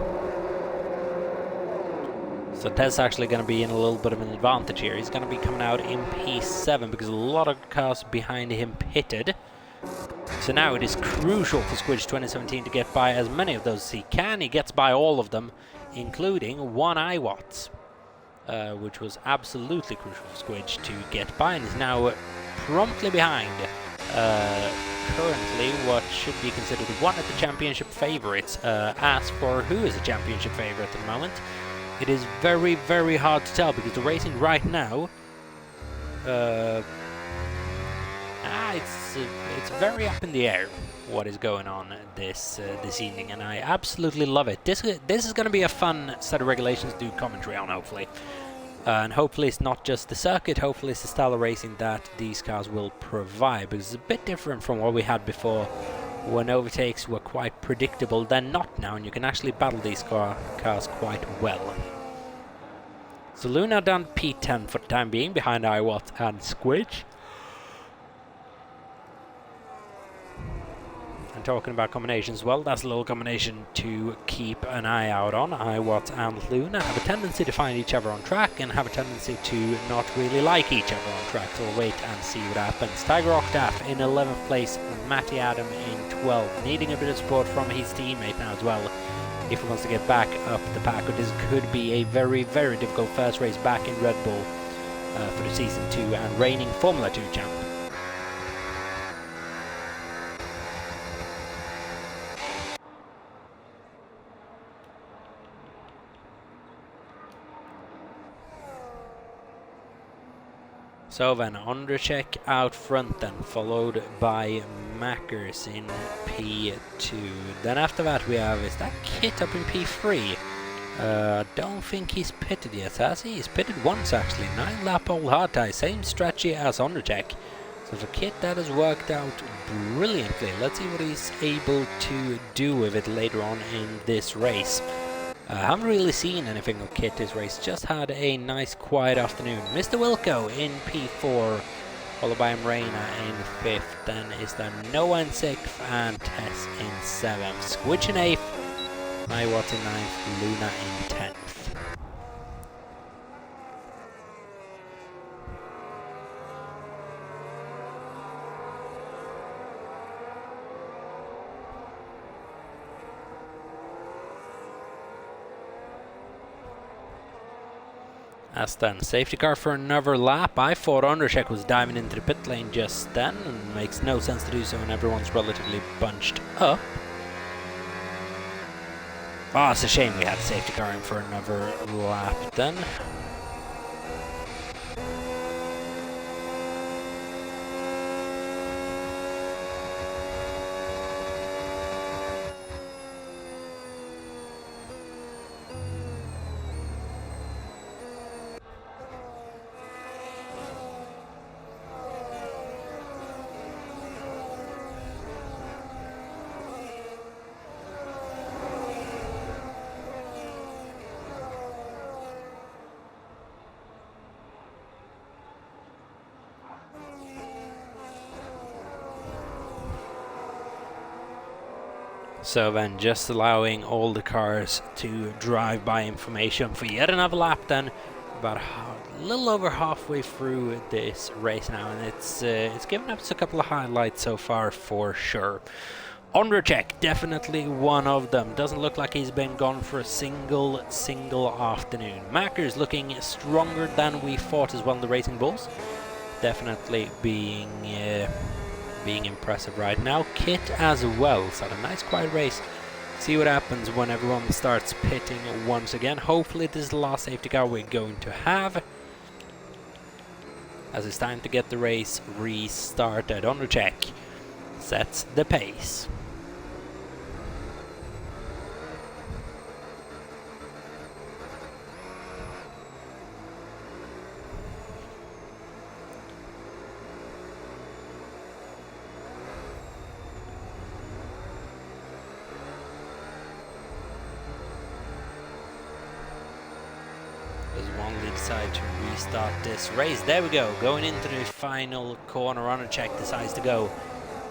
So Tess actually going to be in a little bit of an advantage here. He's going to be coming out in P7 because a lot of cars behind him pitted. So now it is crucial for Squidge 2017 to get by as many of those as he can. He gets by all of them, including one iWatts, which was absolutely crucial for Squidge to get by, and is now promptly behind currently what should be considered one of the championship favorites. As for who is a championship favorite at the moment, it is very, very hard to tell because the racing right now, it's very up in the air what is going on this evening, and I absolutely love it. This is going to be a fun set of regulations to do commentary on, hopefully. And hopefully it's not just the circuit, hopefully it's the style of racing that these cars will provide, because it's a bit different from what we had before, when overtakes were quite predictable. They're not now, and you can actually battle these cars quite well. So Luna down P10 for the time being, behind Iwat and Squidge. And talking about combinations, well, that's a little combination to keep an eye out on. Iwat and Luna have a tendency to find each other on track and have a tendency to not really like each other on track, so we'll wait and see what happens. Tiger Octaf in 11th place, Matty Adam in 12th, needing a bit of support from his teammate now as well if he wants to get back up the pack. This could be a very, very difficult first race back in Red Bull for the Season 2 and reigning Formula 2 champ. So then Ondrzejczyk out front, then followed by Mackers in P2. Then after that we have, is that Kit up in P3? Don't think he's pitted yet, has he? He's pitted once actually, 9-lap old hard tie, same strategy as Ondrzejczyk. So for Kit that has worked out brilliantly. Let's see what he's able to do with it later on in this race. I haven't really seen anything of Kit this race, just had a nice quiet afternoon. Mr. Wilco in P4, followed by Mrena in 5th, then is there Noah in 6th and Tess in 7th. Squidge in 8th, Iwat in 9th, Luna in 10th. As then, safety car for another lap. I thought Ondrzejczyk was diving into the pit lane just then, and makes no sense to do so when everyone's relatively bunched up. Oh, it's a shame we had safety car in for another lap then. So then just allowing all the cars to drive by information for yet another lap then, about a little over halfway through this race now, and it's given us a couple of highlights so far for sure. Ondrzejczyk, definitely one of them. Doesn't look like he's been gone for a single afternoon. Mackers looking stronger than we thought as well in the Racing Bulls. Definitely being impressive right now. Kit as well, so a nice quiet race. See what happens when everyone starts pitting once again. Hopefully this is the last safety car we're going to have, as it's time to get the race restarted. Ondrzejczyk sets the pace. Decide to restart this race. There we go, going into the final corner. Ondrzejczyk decides to go.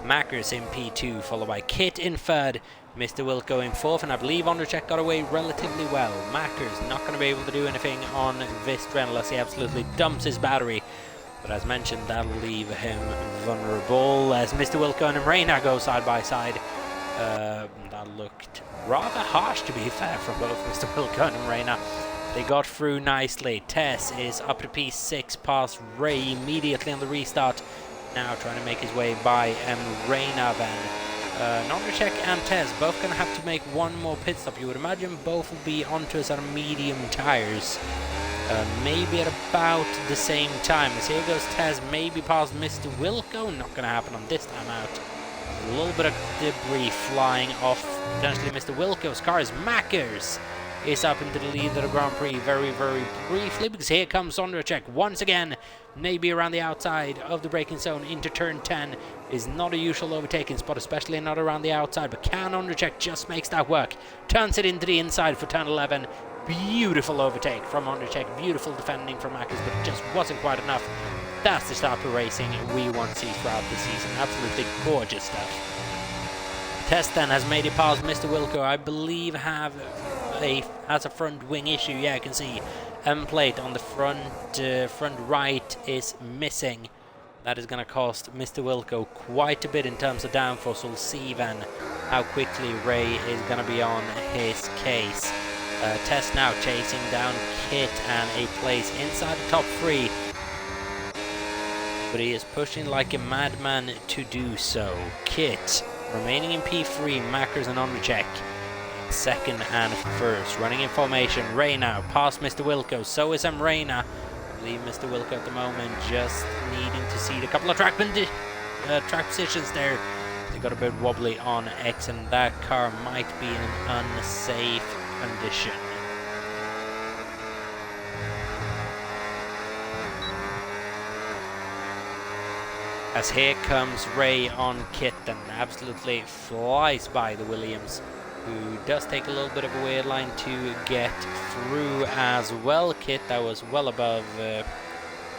Mackers in P2, followed by Kit in 3rd, Mr. Wilco in 4th, and I believe Ondrzejczyk got away relatively well. Mackers not going to be able to do anything on Vistra unless he absolutely dumps his battery, but as mentioned, that'll leave him vulnerable as Mr. Wilco and Mrena go side by side. That looked rather harsh, to be fair, from both Mr. Wilco and Mrena. They got through nicely. Tess is up to P6 past Ray immediately on the restart. now trying to make his way by Reina then. Nondricek and Tess both going to have to make one more pit stop. You would imagine both will be onto us on medium tires. Maybe at about the same time. As here goes Tess, maybe past Mr. Wilco. Not going to happen on this time out. A little bit of debris flying off potentially Mr. Wilco's car. As Mackers is up into the lead of the Grand Prix very, very briefly, because here comes Nondricek once again. Maybe around the outside of the braking zone into turn 10 is not a usual overtaking spot, especially not around the outside, but can Nondricek just makes that work. Turns it into the inside for turn 11. Beautiful overtake from Nondricek, beautiful defending from Mackers, but it just wasn't quite enough. That's the type of racing we want to see throughout the season. Absolutely gorgeous stuff. Tess then has made it past Mr. Wilco. I believe has a front wing issue. Yeah, I can see M plate on the front right is missing. That is going to cost Mr. Wilco quite a bit in terms of downforce. We'll see then how quickly Ray is going to be on his case. Tess now chasing down Kit and a place inside the top 3. But he is pushing like a madman to do so. Kit remaining in P3, Mackers and Nondricek second and first. Running in formation, Ray now past Mr. Wilco, so is Reina. I believe Mr. Wilco at the moment just needing to see a couple of track positions there. They got a bit wobbly on X, and that car might be in an unsafe condition. As here comes Ray on Kit and absolutely flies by the Williams, who does take a little bit of a weird line to get through as well. Kit, that was well above,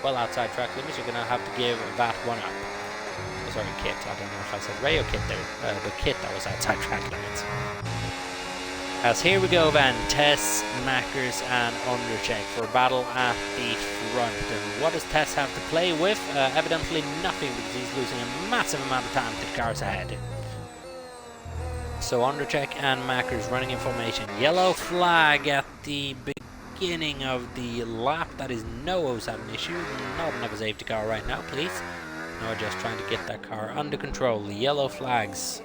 well outside track limits. You're going to have to give that one up. Oh, sorry, Kit. I don't know if I said Ray or Kit there, but Kit, that was outside track limits. As here we go then, Tess, Mackers and Nondricek for a battle at the front. And what does Tess have to play with? Evidently nothing, because he's losing a massive amount of time to the cars ahead. So Nondricek and Mackers running in formation. Yellow flag at the beginning of the lap. That is no 07 issue. Not another safety car right now, please. No, just trying to get that car under control. The yellow flags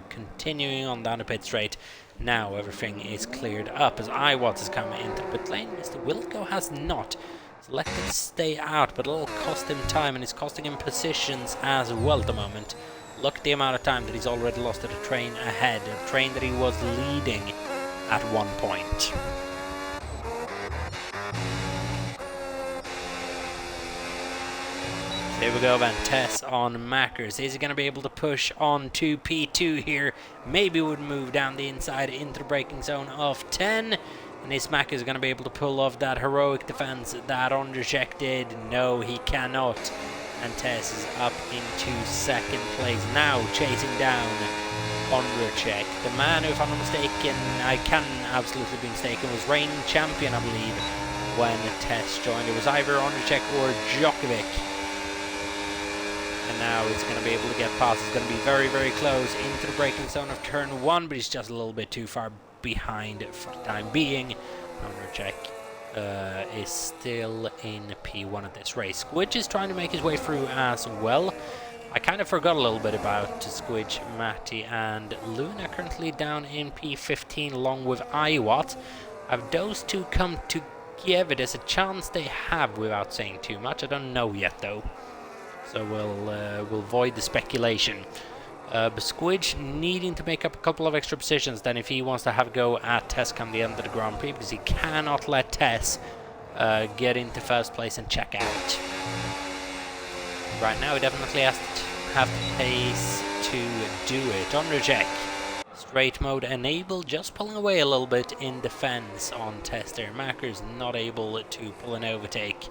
continuing on down the pit straight. Now everything is cleared up as Iwatts is coming into the pit lane. Mr. Wilco has not selected to stay out, but it'll cost him time, and it's costing him positions as well at the moment. Look at the amount of time that he's already lost to the train ahead, a train that he was leading at one point. Here we go then, Tess on Mackers. Is he going to be able to push on to P2 here? Maybe would move down the inside into the braking zone of 10. And is Mackers going to be able to pull off that heroic defense that Nondricek did? No, he cannot. And Tess is up into second place now, chasing down Nondricek. The man who, if I'm not mistaken, I can absolutely be mistaken, was reigning champion, I believe, when Tess joined. It was either Nondricek or Djokovic. And now he's going to be able to get past. It's going to be very, very close into the braking zone of turn 1, but he's just a little bit too far behind for the time being. Nondricek is still in P1 of this race. Squidge is trying to make his way through as well. I kind of forgot a little bit about Squidge, Matty, and Luna currently down in P15 along with Iwat. Have those two come together? There's a chance they have, without saying too much. I don't know yet though. So we'll void the speculation. But Squidge needing to make up a couple of extra positions then if he wants to have a go at Tess come the end of the Grand Prix, because he cannot let Tess get into first place and check out. Right now he definitely has to have the pace to do it. Nondricek, straight mode enabled, just pulling away a little bit in defense on Tess there. Mackers not able to pull an overtake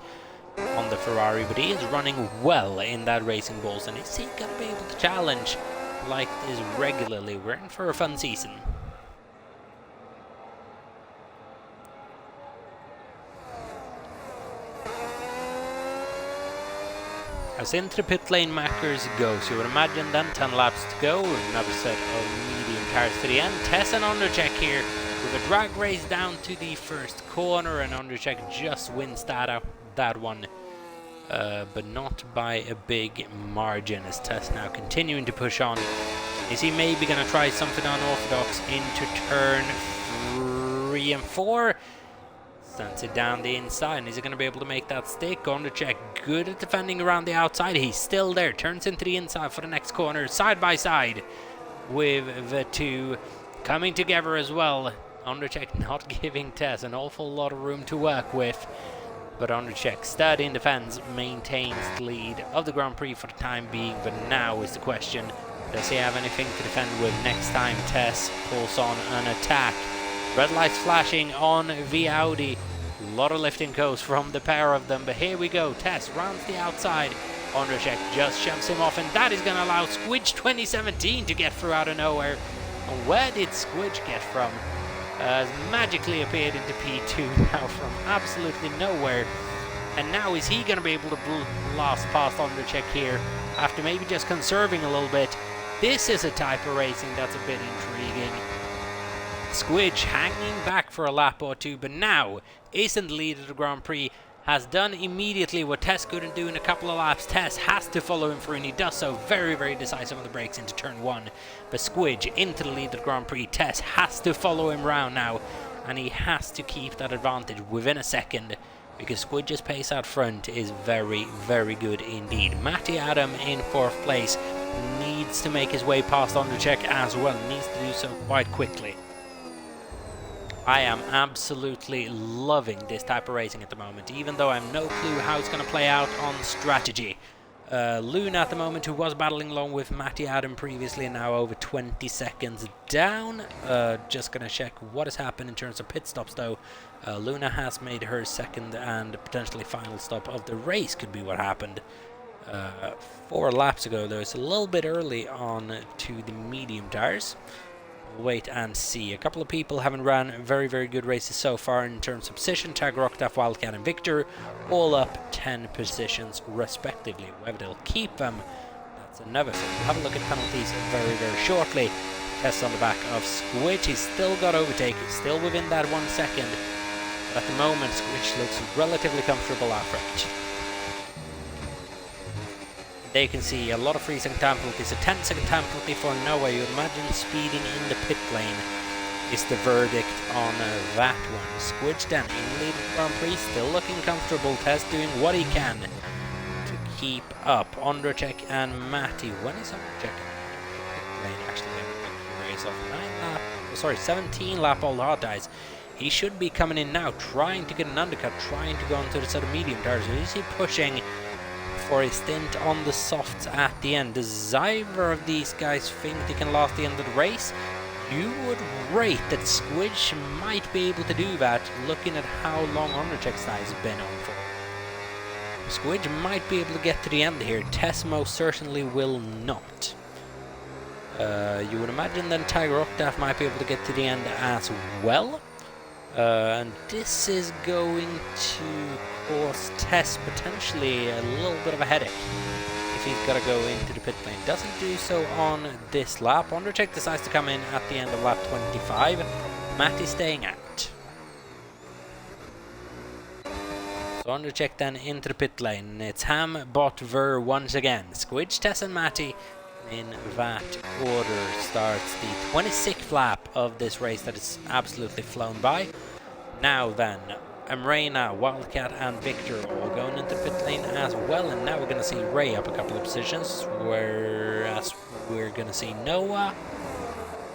on the Ferrari, but he is running well in that Racing Bulls, and is he going to be able to challenge like this regularly? We're in for a fun season. As into the pit lane Mackers goes, you would imagine then 10 laps to go, another set of medium tires to the end. Tess and Nondricek here with a drag race down to the first corner, and Nondricek just wins that one. but not by a big margin, as Tess now continuing to push on. Is he maybe going to try something unorthodox into turn 3 and 4? Sends it down the inside, and is he going to be able to make that stick? Undercheck good at defending around the outside. He's still there, turns into the inside for the next corner, side by side with the two coming together as well. Undercheck not giving Tess an awful lot of room to work with, but Undercheck sturdy in defense, maintains the lead of the Grand Prix for the time being. But now is the question, does he have anything to defend with next time Tess pulls on an attack? Red lights flashing on the Audi. A lot of lifting goes from the pair of them, but here we go. Tess rounds the outside. Ondrzejczyk just shoves him off, and that is going to allow Squidge 2017 to get through out of nowhere. And where did Squidge get from? Has magically appeared into P2 now from absolutely nowhere. And now is he going to be able to blast past Ondrzejczyk here after maybe just conserving a little bit? This is a type of racing that's a bit intriguing. Squidge hanging back for a lap or two, but now is in the lead of the Grand Prix. Has done immediately what Tess couldn't do in a couple of laps. Tess has to follow him through, and he does so very, very decisive on the brakes into turn 1. But Squidge into the lead of the Grand Prix. Tess has to follow him round now, and he has to keep that advantage within a second, because Squidge's pace out front is very, very good indeed. Matty Adam in 4th place needs to make his way past Ondrzejczyk as well. Needs to do so quite quickly. I am absolutely loving this type of racing at the moment, even though I have no clue how it's going to play out on strategy. Luna at the moment, who was battling along with Matty Adam previously, now over 20 seconds down. Just going to check what has happened in terms of pit stops though. Luna has made her second and potentially final stop of the race, could be what happened 4 laps ago though. It's a little bit early on to the medium tires. Wait and see. A couple of people haven't run very, very good races so far in terms of position. Tag Rockdaff, Wildcat and Victor all up 10 positions respectively. Whether they'll keep them, that's another thing. We'll have a look at penalties very, very shortly. Test on the back of Squidge. He's still got overtake. He's still within that 1 second. But at the moment, Squidge looks relatively comfortable after it. There you can see a lot of 3-second time penalties, a 10-second time penalty for Noah. You would imagine speeding in the pit lane is the verdict on that one. Squidge then in lead of the Grand Prix, still looking comfortable. Tess doing what he can to keep up. Ondrzejczyk and Matty. When is Ondrzejczyk in the pit lane actually? Race off 17 lap old hard tires. He should be coming in now, trying to get an undercut, trying to go onto the set of medium tires. Is he pushing for a stint on the softs at the end? Does either of these guys think they can last the end of the race? You would rate that Squidge might be able to do that, looking at how long Ondrzejczyk's has been on for. Squidge might be able to get to the end here. Tess most certainly will not. You would imagine then Tiger Rockdaff might be able to get to the end as well. And this is going to cause Tess potentially a little bit of a headache if he's got to go into the pit lane. Doesn't do so on this lap. Ondrzejczyk decides to come in at the end of lap 25. Matty staying out. So Ondrzejczyk then into the pit lane. It's Ham, Bot, Ver once again. Squidge, Tess and Matty in that order starts the 26th lap of this race that is absolutely flown by. Now then, Amrena, Wildcat and Victor all going into the pit lane as well, and now we're going to see Ray up a couple of positions, whereas we're going to see Noah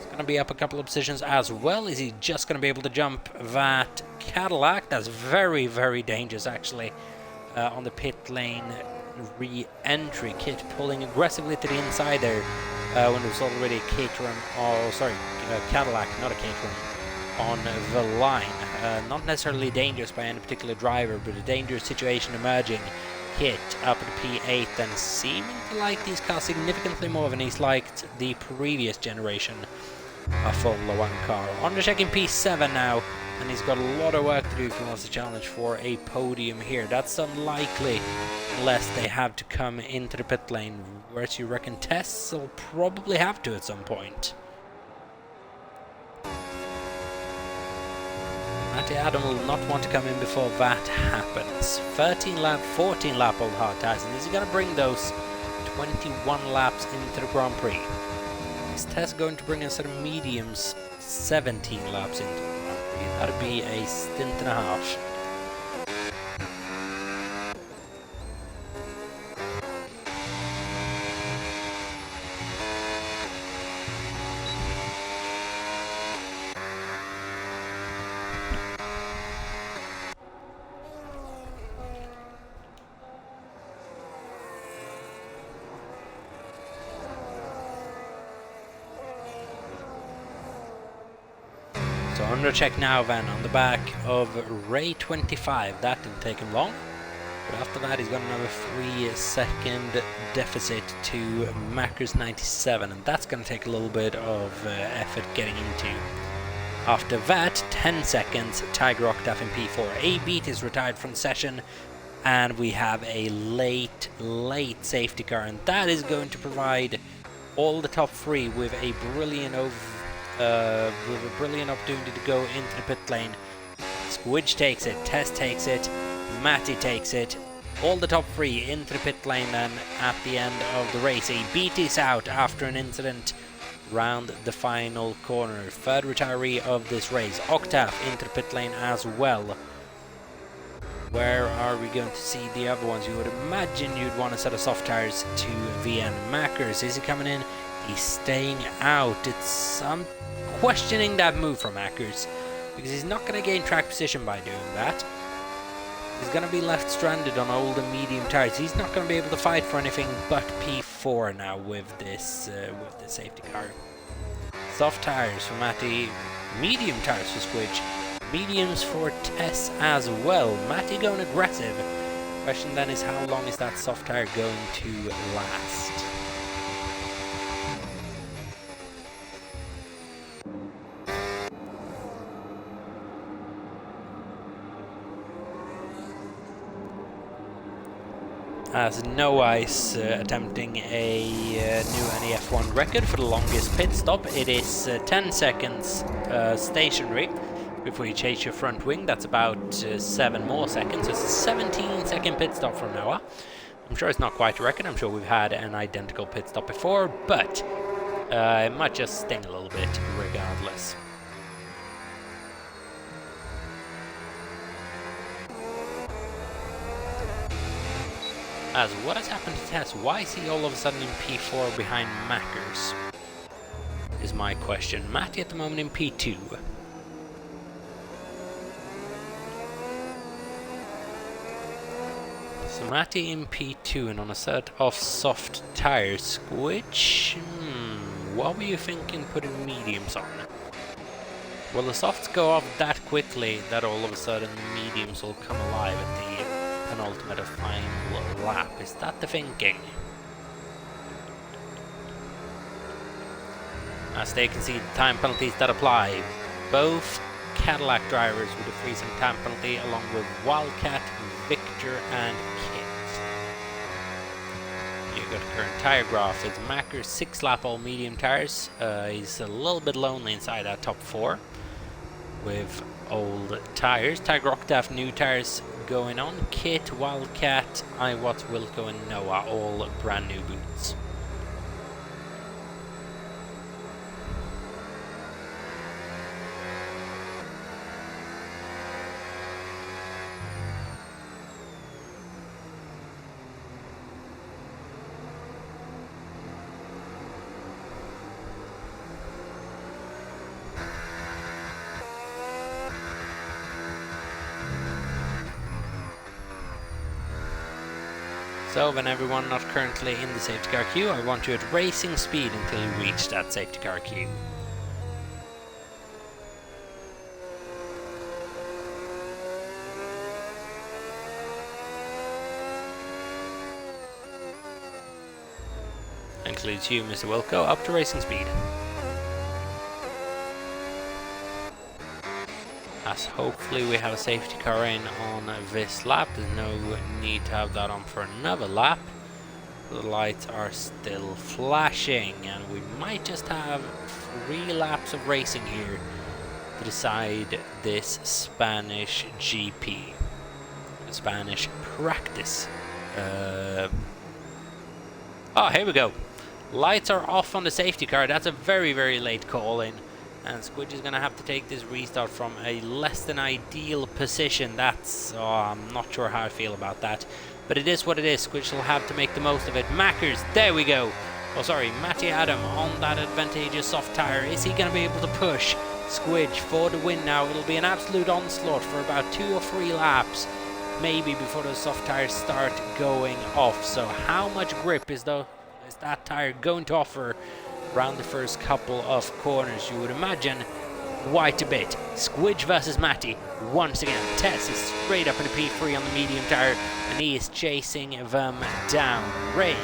is going to be up a couple of positions as well. Is he just going to be able to jump that Cadillac? That's very, very dangerous actually on the pit lane re-entry. Kit pulling aggressively to the inside there when there was already a Caterham, Cadillac, not a Caterham, on the line. Not necessarily dangerous by any particular driver, but a dangerous situation emerging. Kit up at the P8 and seeming to like these cars significantly more than he's liked the previous generation of Formula 1 car. Ondrzejczyk in P7 now, and he's got a lot of work to do if he wants to challenge for a podium here. That's unlikely unless they have to come into the pit lane, whereas you reckon Tess will probably have to at some point. Matty Adam will not want to come in before that happens. 14 lap old hard tires, and is he going to bring those 21 laps into the Grand Prix? Is Tess going to bring a set of mediums 17 laps into the Grand Prix? That'd be a stint and a half. So under check now then on the back of Ray 25. That didn't take him long, but after that he's got another 3-second deficit to Mackers 97, and that's going to take a little bit of effort getting into. After that, 10 seconds, Tiger Octave in P4. A beat is retired from the session, and we have a late safety car, and that is going to provide all the top three with a brilliant opportunity to go into the pit lane. Squidge takes it, Tess takes it, Matty takes it. All the top three into the pit lane then at the end of the race. A beat is out after an incident round the final corner. Third retiree of this race. Octave into the pit lane as well. Where are we going to see the other ones? You would imagine you'd want a set of soft tires to VN. Mackers, is he coming in? He's staying out. I'm questioning that move from Mackers, because he's not going to gain track position by doing that. He's going to be left stranded on old and medium tires. He's not going to be able to fight for anything but P4 now with this safety car. Soft tires for Matty, medium tires for Squidge, mediums for Tess as well. Matty going aggressive. Question then is, how long is that soft tire going to last? As Noah is attempting a new NEF1 record for the longest pit stop. It is 10 seconds stationary before you change your front wing. That's about 7 more seconds. So it's a 17-second pit stop from Noah. I'm sure it's not quite a record. I'm sure we've had an identical pit stop before, but it might just sting a little bit regardless. As what has happened to Tess? Why is he all of a sudden in P4 behind Mackers? Is my question. Matty at the moment in P2. So Matty in P2 and on a set of soft tires. Squidge? What were you thinking putting mediums on? Will the softs go off that quickly that all of a sudden the mediums will come alive at the penultimate or final lap? Is that the thinking? As they can see the time penalties that apply. Both Cadillac drivers with a 3-second time penalty, along with Wildcat, Victor and Kit. You got the current tire graph. It's Macker's 6-lap all medium tires. He's a little bit lonely inside that top 4 with old tires. Tiger Octave new tires going on. Kit, Wildcat, iWatts, Wilco and Noah, all brand new boots. So then everyone not currently in the safety car queue, I want you at racing speed until you reach that safety car queue. Includes you, Mr. Wilco, up to racing speed. As hopefully we have a safety car in on this lap. There's no need to have that on for another lap. The lights are still flashing and we might just have 3 laps of racing here to decide this Spanish GP, Spanish practice. Oh, here we go. Lights are off on the safety car. That's a very, very late call in. And Squidge is going to have to take this restart from a less than ideal position. That's... oh, I'm not sure how I feel about that. But it is what it is. Squidge will have to make the most of it. Mackers, there we go. Oh, sorry, Matty Adam on that advantageous soft tyre. Is he going to be able to push Squidge for the win now? It'll be an absolute onslaught for about 2 or 3 laps, maybe, before those soft tyres start going off. So how much grip is that tyre going to offer around the first couple of corners? You would imagine quite a bit. Squidge versus Matty once again. Tess is straight up in the P3 on the medium tyre, and he is chasing them down. Ray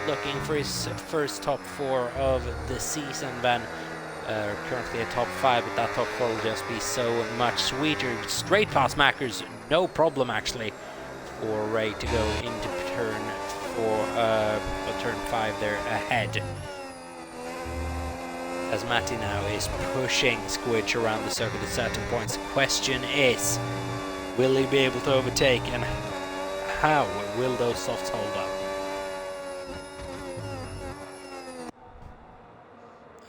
looking for his first top 4 of the season then. Currently a top 5, but that top 4 will just be so much sweeter. Straight past Mackers, no problem actually for Ray to go into turn 5 there ahead. As Matty now is pushing Squidge around the circuit at certain points. The question is, will he be able to overtake, and how will those softs hold up?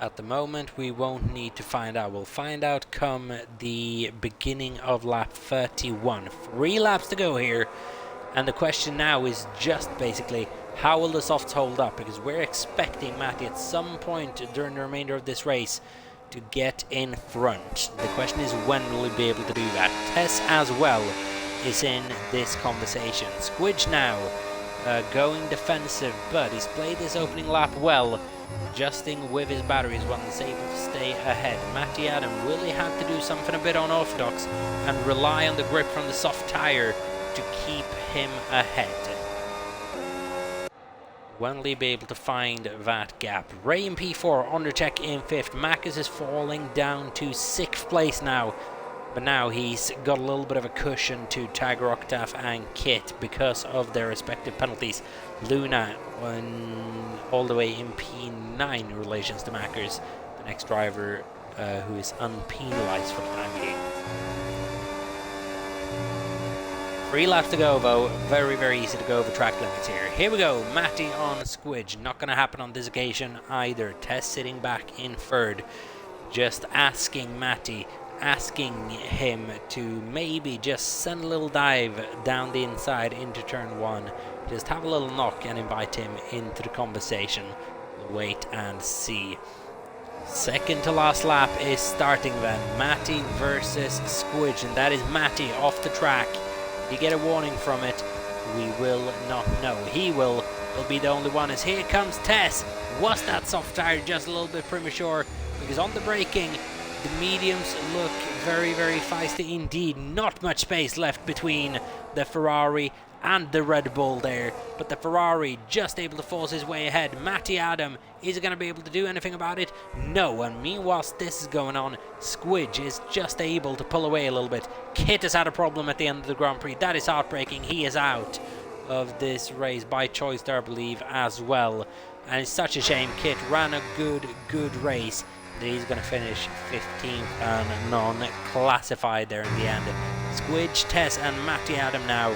At the moment, we won't need to find out. We'll find out come the beginning of lap 31. 3 laps to go here. And the question now is just basically, how will the softs hold up? Because we're expecting Matty at some point during the remainder of this race to get in front. The question is, when will he be able to do that? Tess as well is in this conversation. Squidge now going defensive, but he's played this opening lap well, adjusting with his batteries while he's able to stay ahead. Matty Adam, will he have to do something a bit unorthodox and rely on the grip from the soft tyre to keep him ahead? When will he be able to find that gap? Ray in P4, Undercheck in 5th. Mackers is falling down to 6th place now. But now he's got a little bit of a cushion to Tiger Octave and Kit because of their respective penalties. Luna all the way in P9 in relation to Mackers, the next driver who is unpenalized for the time being. 3 laps to go though, very, very easy to go over track limits here. Here we go, Matty on Squidge. Not going to happen on this occasion either. Tess sitting back in 3rd, just asking Matty, asking him to maybe just send a little dive down the inside into turn 1. Just have a little knock and invite him into the conversation. We'll wait and see. Second to last lap is starting then. Matty versus Squidge, and that is Matty off the track. You get a warning from it, we will not know. He will be the only one, as here comes Tess. Was that soft tire just a little bit premature? Because on the braking, the mediums look very, very feisty indeed. Not much space left between the Ferrari and the Red Bull there, but the Ferrari just able to force his way ahead. Matty Adam, is he going to be able to do anything about it? No, and meanwhile this is going on, Squidge is just able to pull away a little bit. Kit has had a problem at the end of the Grand Prix. That is heartbreaking. He is out of this race by choice there, I believe, as well, and it's such a shame. Kit ran a good race. He's going to finish 15th and non-classified there in the end. Squidge, Tess and Matty Adam now.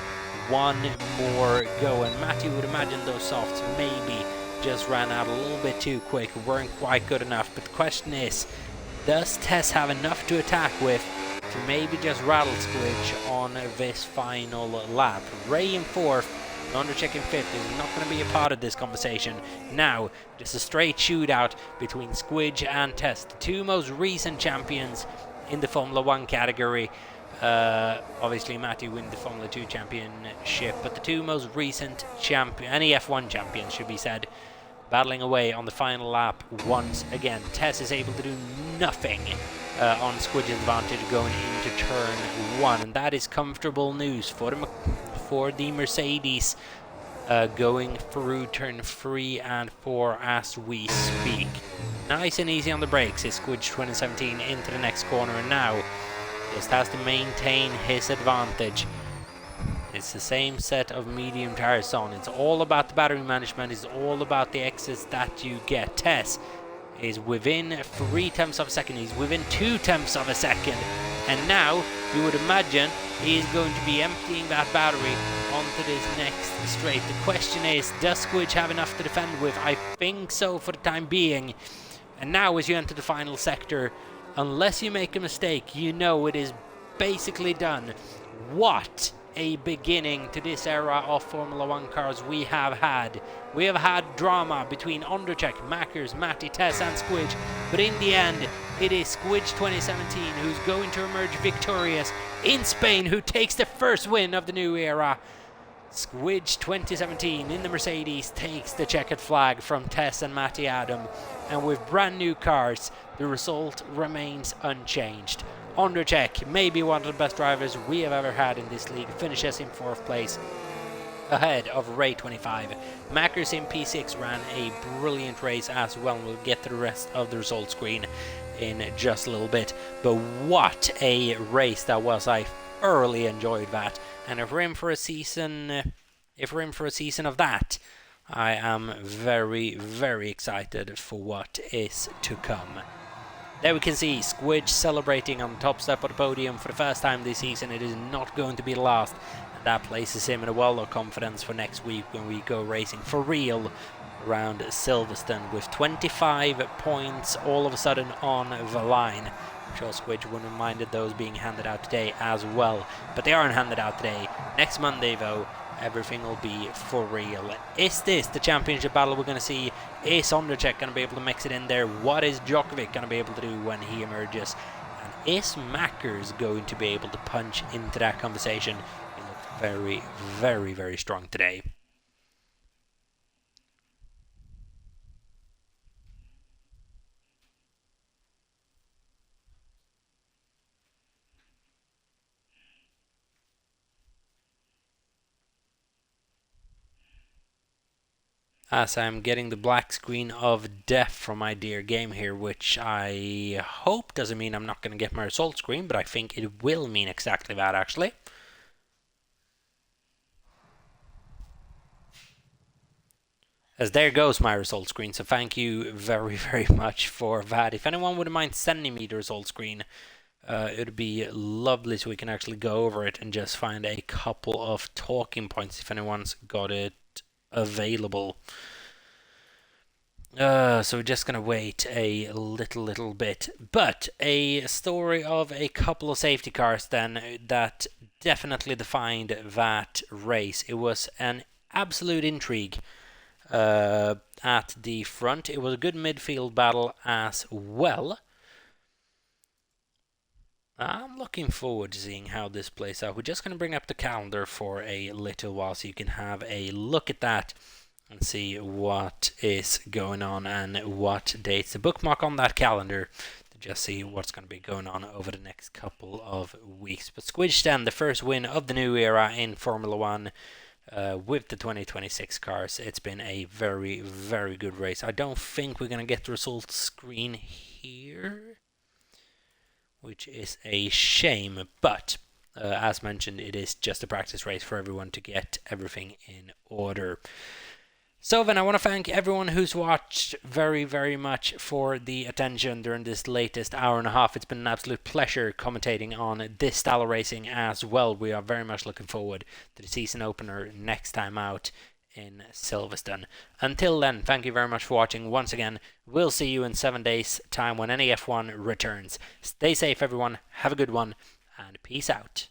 One more go, and Matty would imagine those softs maybe just ran out a little bit too quick, weren't quite good enough. But the question is, does Tess have enough to attack with to maybe just rattle Squidge on this final lap? Ray in 4th, Undercheck in 5th is not going to be a part of this conversation. Now, just a straight shootout between Squidge and Tess, the 2 most recent champions in the Formula 1 category. Obviously Matty win the Formula 2 championship, but the 2 most recent NEF1 champions, should be said, battling away on the final lap once again. Tess is able to do nothing on Squidge's advantage going into turn 1, and that is comfortable news for the Mercedes going through turn 3 and 4 as we speak. Nice and easy on the brakes is Squidge 2017 into the next corner, and now just has to maintain his advantage. It's the same set of medium tires on. It's all about the battery management. It's all about the exits that you get. Tess is within 3/10 of a second. He's within 2/10 of a second. And now, you would imagine, he is going to be emptying that battery onto this next straight. The question is, does Squidge have enough to defend with? I think so for the time being. And now as you enter the final sector, unless you make a mistake, you know it is basically done. What a beginning to this era of Formula 1 cars we have had. We have had drama between Undercheck, Mackers, Matty, Tess and Squidge, but in the end it is Squidge 2017 who's going to emerge victorious in Spain, who takes the first win of the new era. Squidge 2017 in the Mercedes takes the checkered flag from Tess and Matty Adam, and with brand new cars the result remains unchanged. Undercheck, maybe one of the best drivers we have ever had in this league, finishes in 4th place ahead of Ray 25. Mackers in P6 ran a brilliant race as well, and we'll get to the rest of the result screen in just a little bit. But what a race that was. I thoroughly enjoyed that, and if we're in for a season of that, I am very, very excited for what is to come. There we can see Squidge celebrating on the top step of the podium for the first time this season. It is not going to be the last, and that places him in a world of confidence for next week when we go racing for real around Silverstone with 25 points all of a sudden on the line. I'm sure Squidge wouldn't have minded those being handed out today as well, but they aren't handed out today. Next Monday though, everything will be for real. Is this the championship battle we're going to see? Is Undercheck going to be able to mix it in there? What is Djokovic going to be able to do when he emerges? And is Mackers going to be able to punch into that conversation? He looked very, very, very strong today. As I'm getting the black screen of death from my dear game here, which I hope doesn't mean I'm not going to get my result screen, but I think it will mean exactly that actually. As there goes my result screen, so thank you very, very much for that. If anyone wouldn't mind sending me the result screen, it would be lovely so we can actually go over it and just find a couple of talking points if anyone's got it available. So we're just gonna wait a little bit, but a story of a couple of safety cars then that definitely defined that race. It was an absolute intrigue at the front. It was a good midfield battle as well. I'm looking forward to seeing how this plays out. We're just going to bring up the calendar for a little while so you can have a look at that and see what is going on and what dates to bookmark on that calendar to just see what's going to be going on over the next couple of weeks. But Squidge then, the first win of the new era in Formula 1 with the 2026 cars. It's been a very, very good race. I don't think we're going to get the results screen here, which is a shame, but as mentioned, it is just a practice race for everyone to get everything in order. So then I want to thank everyone who's watched very, very much for the attention during this latest hour and a half. It's been an absolute pleasure commentating on this style of racing as well. We are very much looking forward to the season opener next time out in Silverstone. Until then, thank you very much for watching. Once again, we'll see you in 7 days' time when NEF1 returns. Stay safe, everyone. Have a good one, and peace out.